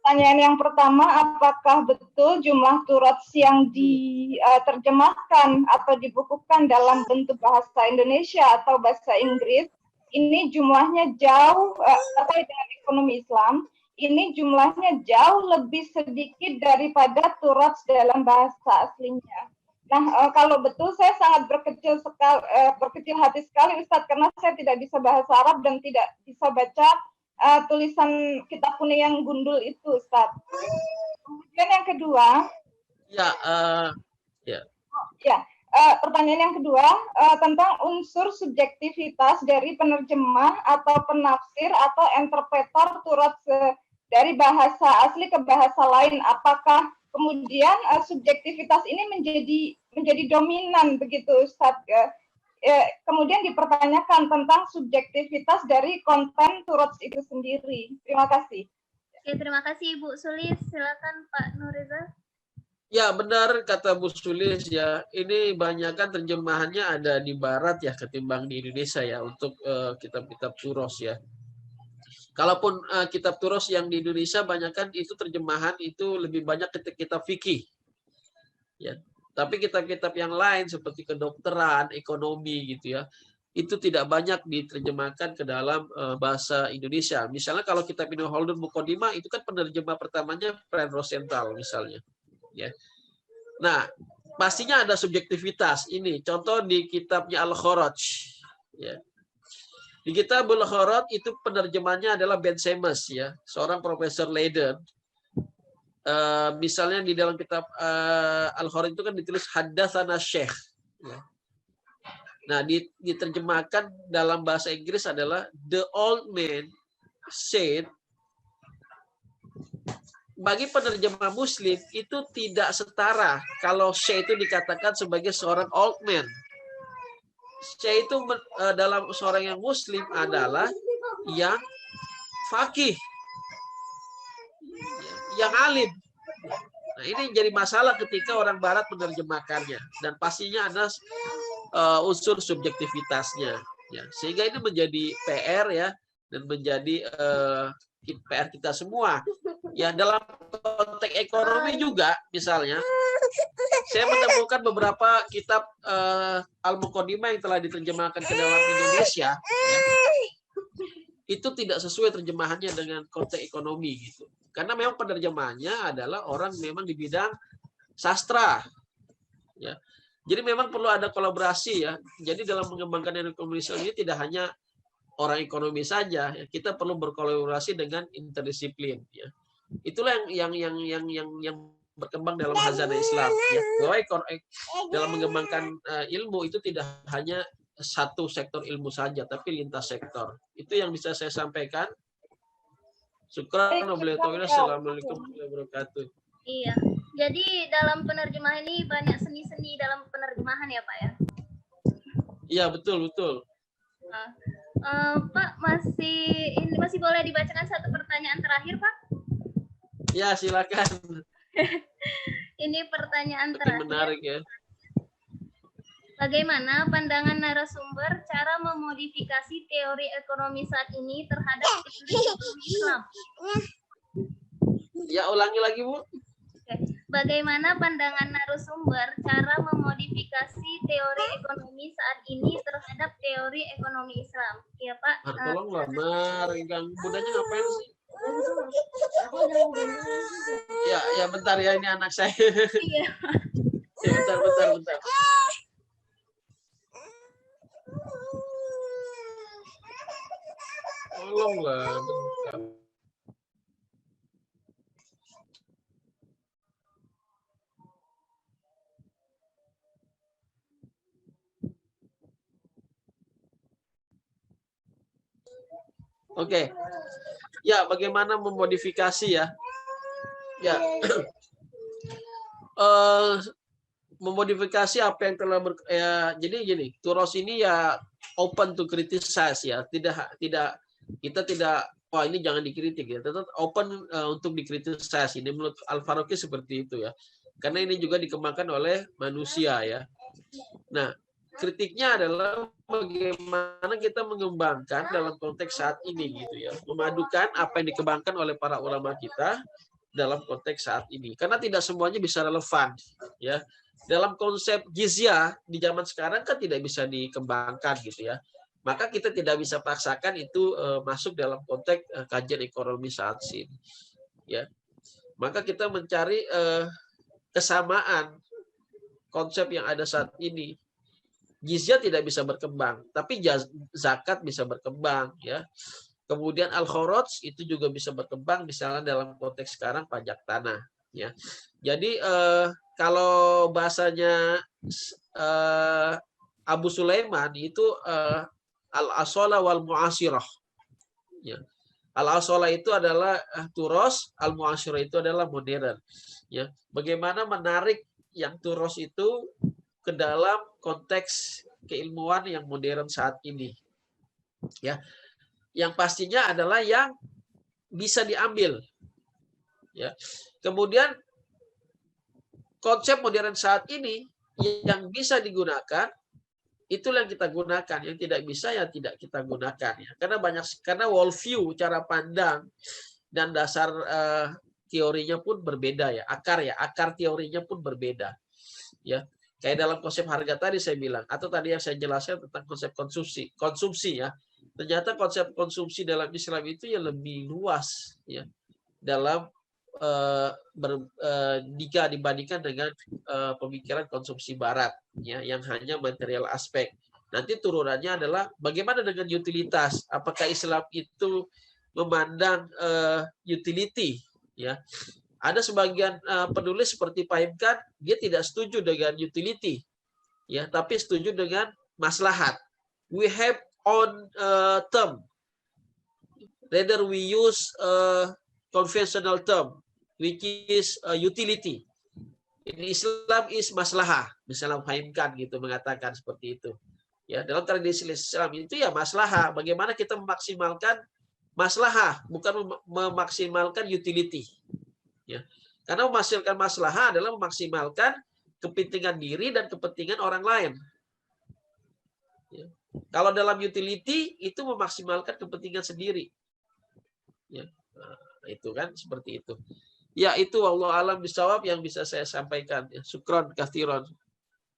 S7: Pertanyaan yang pertama, apakah betul jumlah turats yang diterjemahkan atau dibukukan dalam bentuk bahasa Indonesia atau bahasa Inggris, ini jumlahnya jauh, terkait dengan ekonomi Islam, ini jumlahnya jauh lebih sedikit daripada turats dalam bahasa aslinya. Nah, kalau betul saya sangat berkecil hati sekali Ustadz, karena saya tidak bisa bahasa Arab dan tidak bisa baca tulisan kitab kuning yang gundul itu, Ustaz. Kemudian yang kedua, pertanyaan yang kedua tentang unsur subjektivitas dari penerjemah atau penafsir atau interpreter turats dari bahasa asli ke bahasa lain. Apakah kemudian subjektivitas ini menjadi dominan begitu, Ustaz? Kemudian dipertanyakan tentang subjektivitas dari konten turats itu sendiri. Terima kasih.
S4: Oke, terima kasih Ibu Sulis. Silakan Pak Nurreza.
S3: Ya, benar kata Bu Sulis ya. Ini banyakkan terjemahannya ada di barat ya ketimbang di Indonesia ya untuk kitab-kitab turos ya. Kalaupun kitab turos yang di Indonesia banyakkan itu terjemahan itu lebih banyak kitab fikih. Ya. Tapi kitab-kitab yang lain seperti kedokteran, ekonomi gitu ya, itu tidak banyak diterjemahkan ke dalam bahasa Indonesia. Misalnya kalau kitab Ibnu Khaldun Muqaddimah itu kan penerjemah pertamanya Fred Rosenthal misalnya. Ya. Nah, pastinya ada subjektivitas. Ini contoh di kitabnya Al-Kharaj. Ya. Di kitab Al-Kharaj itu penerjemahnya adalah Ben Semes ya, seorang profesor Leiden. Misalnya di dalam kitab Al-Kharaj itu kan ditulis Haddatsana Syekh. Ya. Nah, diterjemahkan dalam bahasa Inggris adalah The Old Man Said. Bagi penerjemah Muslim itu tidak setara kalau Syekh itu dikatakan sebagai seorang old man. Syekh itu dalam seorang yang Muslim adalah yang faqih, yang alim. Nah, ini jadi masalah ketika orang Barat menerjemahkannya dan pastinya ada unsur subjektivitasnya. Ya, sehingga ini menjadi PR ya dan menjadi PR kita semua. Ya, dalam konteks ekonomi juga misalnya saya menemukan beberapa kitab Al-Muqaddimah yang telah diterjemahkan ke dalam Indonesia ya. itu tidak sesuai terjemahannya dengan konteks ekonomi gitu. Karena memang penerjemahnya adalah orang memang di bidang sastra, ya. Jadi memang perlu ada kolaborasi ya. Jadi dalam mengembangkan ekonomi Islam ini tidak hanya orang ekonomi saja, ya. Kita perlu berkolaborasi dengan interdisiplin, ya. Itulah yang berkembang dalam hazanah Islam, ya. Bahwa dalam mengembangkan ilmu itu tidak hanya satu sektor ilmu saja, tapi lintas sektor. Itu yang bisa saya sampaikan. Syukran. Assalamualaikum warahmatullahi wabarakatuh.
S4: Iya. Jadi dalam penerjemahan ini banyak seni-seni dalam penerjemahan ya Pak ya?
S3: Iya, betul.
S4: Pak, masih boleh dibacakan satu pertanyaan terakhir, Pak?
S3: Ya, silakan.
S4: Ini pertanyaan
S3: Tapi
S4: terakhir.
S3: menarik ya.
S4: Bagaimana pandangan narasumber cara memodifikasi teori ekonomi saat ini terhadap teori ekonomi Islam?
S3: Ya, ulangi lagi, Bu.
S4: Oke. Bagaimana pandangan narasumber cara memodifikasi teori ekonomi saat ini terhadap teori ekonomi Islam? Ya, Pak.
S3: Tolonglah, Gang budanya ngapain sih? Ya, bentar ya, ini anak saya.
S4: Iya.
S3: Ya, bentar. Tolonglah, bentar. Oke. Ya, bagaimana memodifikasi ya? Ya. Memodifikasi apa yang telah jadi gini, Turos ini ya open to criticize ya. Kita tidak wah ini jangan dikritik ya. Tetap open untuk dikritisasi. Ini menurut Al-Faruqi seperti itu ya. Karena ini juga dikembangkan oleh manusia ya. Nah, kritiknya adalah bagaimana kita mengembangkan dalam konteks saat ini gitu ya, memadukan apa yang dikembangkan oleh para ulama kita dalam konteks saat ini, karena tidak semuanya bisa relevan ya. Dalam konsep jizyah di zaman sekarang kan tidak bisa dikembangkan gitu ya, maka kita tidak bisa paksakan itu masuk dalam konteks kajian ekonomi saat ini ya. Maka kita mencari kesamaan konsep yang ada saat ini. Jizyah tidak bisa berkembang, tapi zakat bisa berkembang ya. Kemudian al-kharaj itu juga bisa berkembang misalnya dalam konteks sekarang pajak tanah ya. Jadi kalau bahasanya Abu Sulaiman itu al-asola wal mu'asirah ya. Al-asola itu adalah turos, al-mu'asirah itu adalah modern ya. Bagaimana menarik yang turos itu ke dalam konteks keilmuan yang modern saat ini ya, yang pastinya adalah yang bisa diambil ya. Kemudian konsep modern saat ini yang bisa digunakan itulah yang kita gunakan, yang tidak bisa ya tidak kita gunakan ya, karena worldview, cara pandang dan dasar teorinya pun berbeda ya, akar teorinya pun berbeda ya. Kayak dalam konsep harga tadi saya bilang, atau tadi yang saya jelaskan tentang konsep konsumsi ya. Ternyata konsep konsumsi dalam Islam itu ya lebih luas ya, dalam jika dibandingkan dengan pemikiran konsumsi Barat ya, yang hanya material aspek. Nanti turunannya adalah bagaimana dengan utilitas? Apakah Islam itu memandang utility ya? Ada sebagian penulis seperti Pak Himkan, dia tidak setuju dengan utility, ya, tapi setuju dengan maslahat. We have on term, rather we use conventional term, which is utility. In Islam is maslahah, misalnya Pak Himkan gitu mengatakan seperti itu. Ya, dalam tradisi Islam itu ya maslahah. Bagaimana kita memaksimalkan maslahah, bukan memaksimalkan utility. Ya, karena menghasilkan maslahah adalah memaksimalkan kepentingan diri dan kepentingan orang lain. Ya. Kalau dalam utility itu memaksimalkan kepentingan sendiri. Ya. Nah, itu kan seperti itu. Ya, itu wallahu alam bisawab yang bisa saya sampaikan. Ya. Syukron kathiron.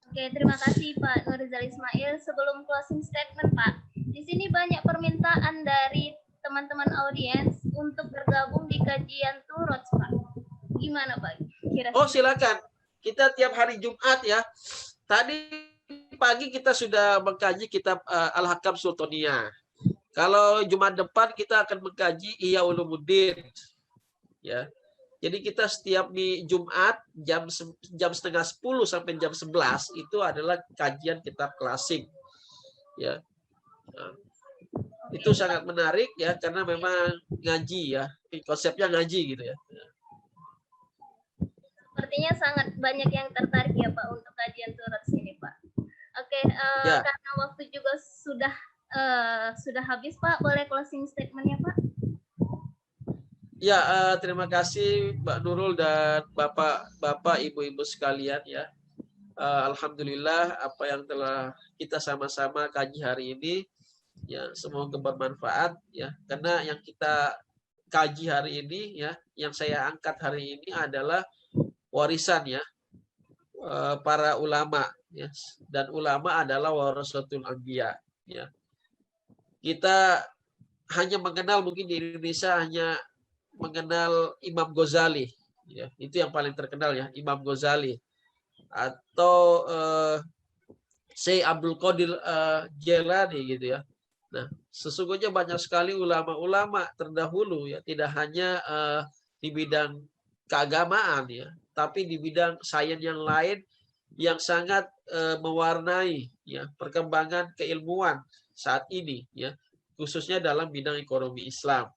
S4: Oke, terima kasih Pak Nurizal Ismail. Sebelum closing statement Pak, di sini banyak permintaan dari teman-teman audiens untuk bergabung di kajian Turots, Pak. Gimana, Pak? Kira-kira.
S3: Oh, silakan. Kita tiap hari Jumat ya. Tadi pagi kita sudah mengkaji kitab Al-Hakam Sultaniyah. Kalau Jumat depan kita akan mengkaji Ihya Ulumuddin. Ya. Jadi kita setiap di Jumat jam 9:30 sampai jam 11 itu adalah kajian kitab klasik. Ya. Nah, itu sangat menarik ya karena memang ngaji ya. Konsepnya ngaji gitu ya.
S4: Sepertinya sangat banyak yang tertarik ya Pak untuk kajian Turots ini Pak. Oke,
S3: Ya.
S4: karena waktu juga sudah habis Pak, boleh closing statement-nya Pak?
S3: Ya, terima kasih Mbak Nurul dan Bapak, Ibu-Ibu sekalian ya. Alhamdulillah apa yang telah kita sama-sama kaji hari ini ya semoga bermanfaat ya karena yang kita kaji hari ini ya yang saya angkat hari ini adalah warisan ya para ulama ya dan ulama adalah warasatul anbiya ya. Kita hanya mengenal mungkin di Indonesia hanya mengenal Imam Ghazali ya itu yang paling terkenal ya Imam Ghazali atau Syekh Abdul Qadir Jailani gitu ya. Nah, sesungguhnya banyak sekali ulama-ulama terdahulu ya tidak hanya di bidang keagamaan ya, tapi di bidang sains yang lain yang sangat mewarnai ya perkembangan keilmuan saat ini ya, khususnya dalam bidang ekonomi Islam.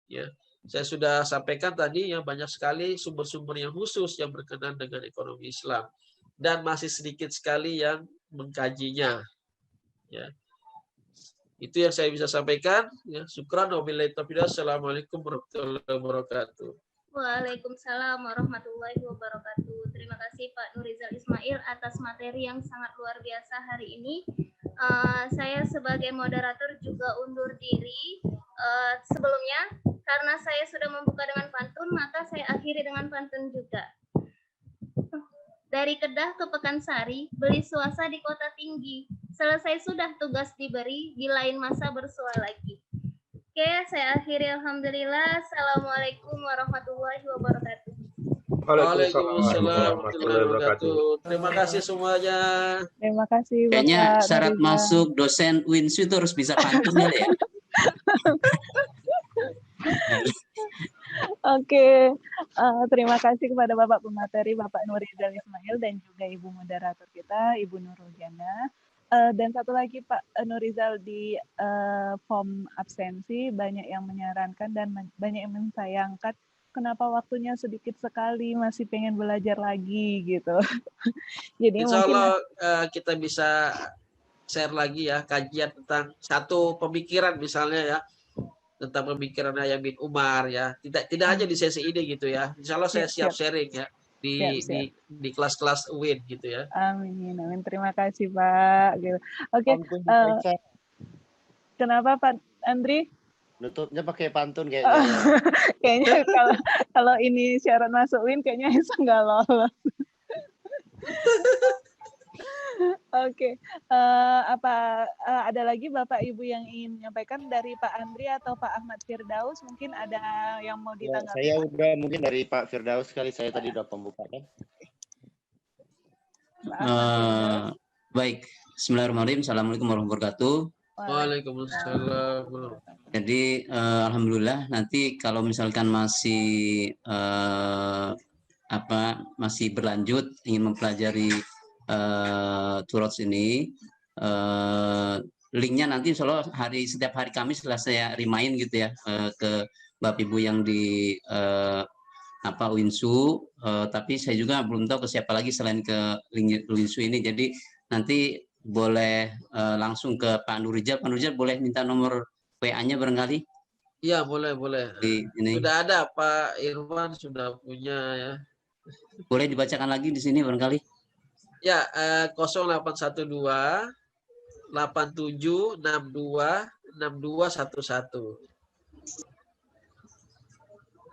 S3: Ya. Saya sudah sampaikan tadi ya banyak sekali sumber-sumber yang khusus yang berkenaan dengan ekonomi Islam dan masih sedikit sekali yang mengkajinya. Ya. Itu yang saya bisa sampaikan. Ya. Syukran wabillahi taufiq. Assalamualaikum warahmatullahi wabarakatuh.
S4: Waalaikumsalam warahmatullahi wabarakatuh. Terima kasih Pak Nurizal Ismail atas materi yang sangat luar biasa hari ini. Saya sebagai moderator juga undur diri. Sebelumnya, karena saya sudah membuka dengan pantun, maka saya akhiri dengan pantun juga. Dari Kedah ke Pekansari, beli suasa di kota tinggi. Selesai sudah tugas diberi, di lain masa bersua lagi. Oke, saya akhiri alhamdulillah. Assalamualaikum warahmatullahi wabarakatuh.
S3: Waalaikumsalam warahmatullahi wabarakatuh. Terima kasih semuanya.
S2: Terima kasih Bapak.
S8: Kayaknya syarat
S2: Nurizal.
S8: masuk dosen UINSU itu harus bisa pantun ya.
S2: Oke, terima kasih kepada Bapak pemateri, Bapak Nurizal Ismail dan juga Ibu moderator kita, Ibu Nurul Jana. Dan satu lagi Pak Nurizal di form absensi banyak yang menyarankan dan banyak yang mensayangkan kenapa waktunya sedikit sekali masih pengen belajar lagi gitu. Jadi
S3: Insya
S2: mungkin
S3: Allah kita bisa share lagi ya kajian tentang satu pemikiran misalnya ya tentang pemikiran Yahya bin Umar ya tidak hanya di sesi ini gitu ya. Insya Allah saya siap sharing ya di kelas-kelas UIN gitu ya.
S2: Amin, amin. Terima kasih Pak. Gitu. Oke, kenapa Pak Andri?
S1: Nutupnya pakai pantun kayaknya.
S2: Kayaknya kalau ini syarat masuk UIN kayaknya bisa nggak lolos. Oke, ada lagi Bapak Ibu yang ingin menyampaikan dari Pak Andri atau Pak Ahmad Firdaus? Mungkin ada yang mau
S1: Ya,
S2: ditanggapi?
S1: saya udah mungkin dari Pak Firdaus sekali saya tadi udah pembukaan.
S8: Baik, Bismillahirrahmanirrahim. Assalamualaikum warahmatullahi wabarakatuh.
S3: Waalaikumsalam.
S8: Jadi alhamdulillah nanti kalau misalkan masih masih berlanjut ingin mempelajari Turots ini, linknya nanti insya Allah setiap hari Kamis setelah saya remind gitu ya ke Bapak Ibu yang di UINSU, tapi saya juga belum tahu ke siapa lagi selain ke UINSU ini. Jadi nanti boleh langsung ke Pak Nurizal. Pak Nurizal boleh minta nomor WA-nya barangkali?
S3: Iya boleh.
S8: Ini.
S3: Sudah ada Pak Irwan sudah punya ya.
S8: Boleh dibacakan lagi di sini barangkali?
S3: Ya 0812 8762 6211.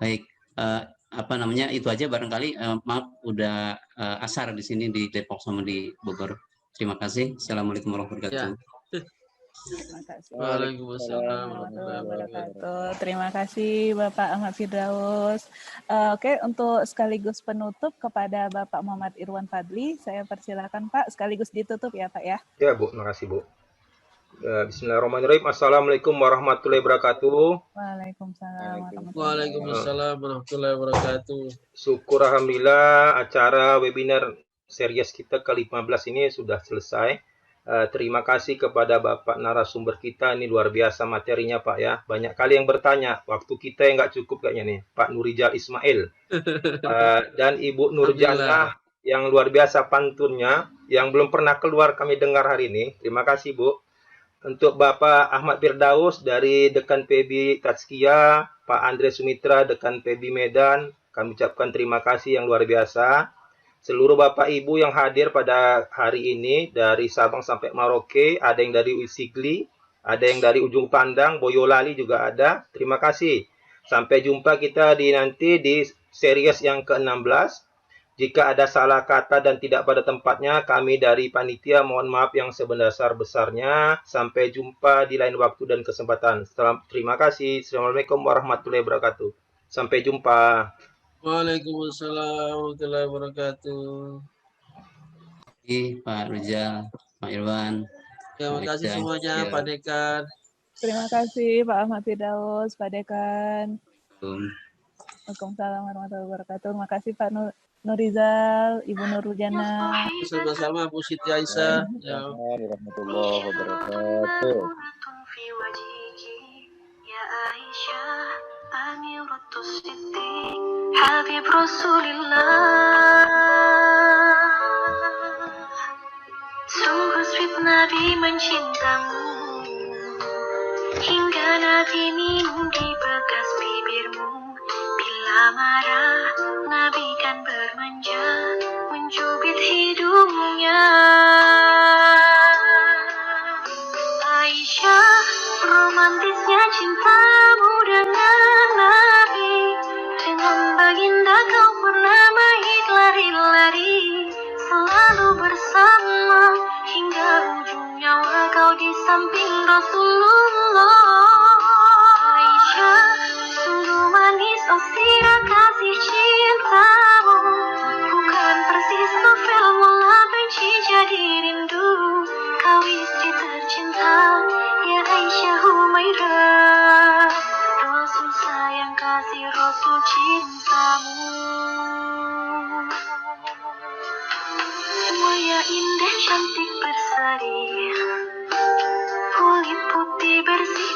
S8: Baik, itu aja barangkali. Maaf udah asar di sini di Depok sama di Bogor. Terima kasih. Assalamualaikum warahmatullahi wabarakatuh.
S2: Terima kasih.
S3: Waalaikumsalam
S2: Warahmatullahi
S3: warahmatullahi wabarakatuh.
S2: wabarakatuh. Terima kasih Bapak Ahmad Firdaus. Oke, untuk sekaligus penutup kepada Bapak Muhammad Irwan Fadli, saya persilakan Pak, sekaligus ditutup ya Pak ya.
S9: Ya Bu, makasih Bu. Bismillahirrahmanirrahim. Assalamualaikum warahmatullahi wabarakatuh.
S2: Waalaikumsalam warahmatullahi wabarakatuh.
S3: Waalaikumsalam warahmatullahi wabarakatuh.
S9: Syukur Alhamdulillah acara webinar series kita ke-15 ini sudah selesai. Terima kasih kepada Bapak narasumber kita, ini luar biasa materinya Pak ya. Banyak kali yang bertanya, waktu kita yang nggak cukup kayaknya nih, Pak Nurijal Ismail. Dan Ibu Nurjannah yang luar biasa pantunnya, yang belum pernah keluar kami dengar hari ini. Terima kasih Bu. Untuk Bapak Ahmad Firdaus dari Dekan PB Tazkiyah, Pak Andre Sumitra Dekan PB Medan, kami ucapkan terima kasih yang luar biasa. Seluruh Bapak Ibu yang hadir pada hari ini dari Sabang sampai Merauke, ada yang dari Usigli, ada yang dari ujung Pandang, Boyolali juga ada. Terima kasih. Sampai jumpa kita nanti di series yang ke-16. Jika ada salah kata dan tidak pada tempatnya, kami dari panitia mohon maaf yang sebesar-besarnya. Sampai jumpa di lain waktu dan kesempatan. Terima kasih. Assalamualaikum warahmatullahi wabarakatuh. Sampai jumpa.
S3: Waalaikumsalam warahmatullahi wabarakatuh.
S8: Pak Rizal, Pak Irwan.
S3: Terima kasih semuanya, Pak Dekan.
S2: Terima kasih Pak Ahmad Firdaus, Pak Dekan. Waalaikumsalam warahmatullahi wabarakatuh. Terima kasih Pak Nurizal, Ibu Nurjannah.
S3: Sama-sama Bu Siti Aisyah. Ya.
S10: Warahmatullahi wabarakatuh.
S11: Ya Aisyah, Amiratus Siddiq, Habib Rasulillah. Sungguh sweet Nabi mencintamu, hingga Nabi minum di bekas bibirmu. Bila marah, Nabi kan bermanja, mencubit hidungnya. Aisyah, romantisnya cintamu dengan Nabi. Dengan baginda kau pernah baik lari-lari, selalu bersama, hingga ujung nyawa kau di samping Rasulullah. Aisyah, sungguh manis oh sirah kasih cintamu, bukan persis novel mula benci jadi rindu. Kau istri tercinta, ya Aisyah Humairah. Rasul sayang kasih Rasul cintamu. Wajah indah cantik berseri, kulit putih bersih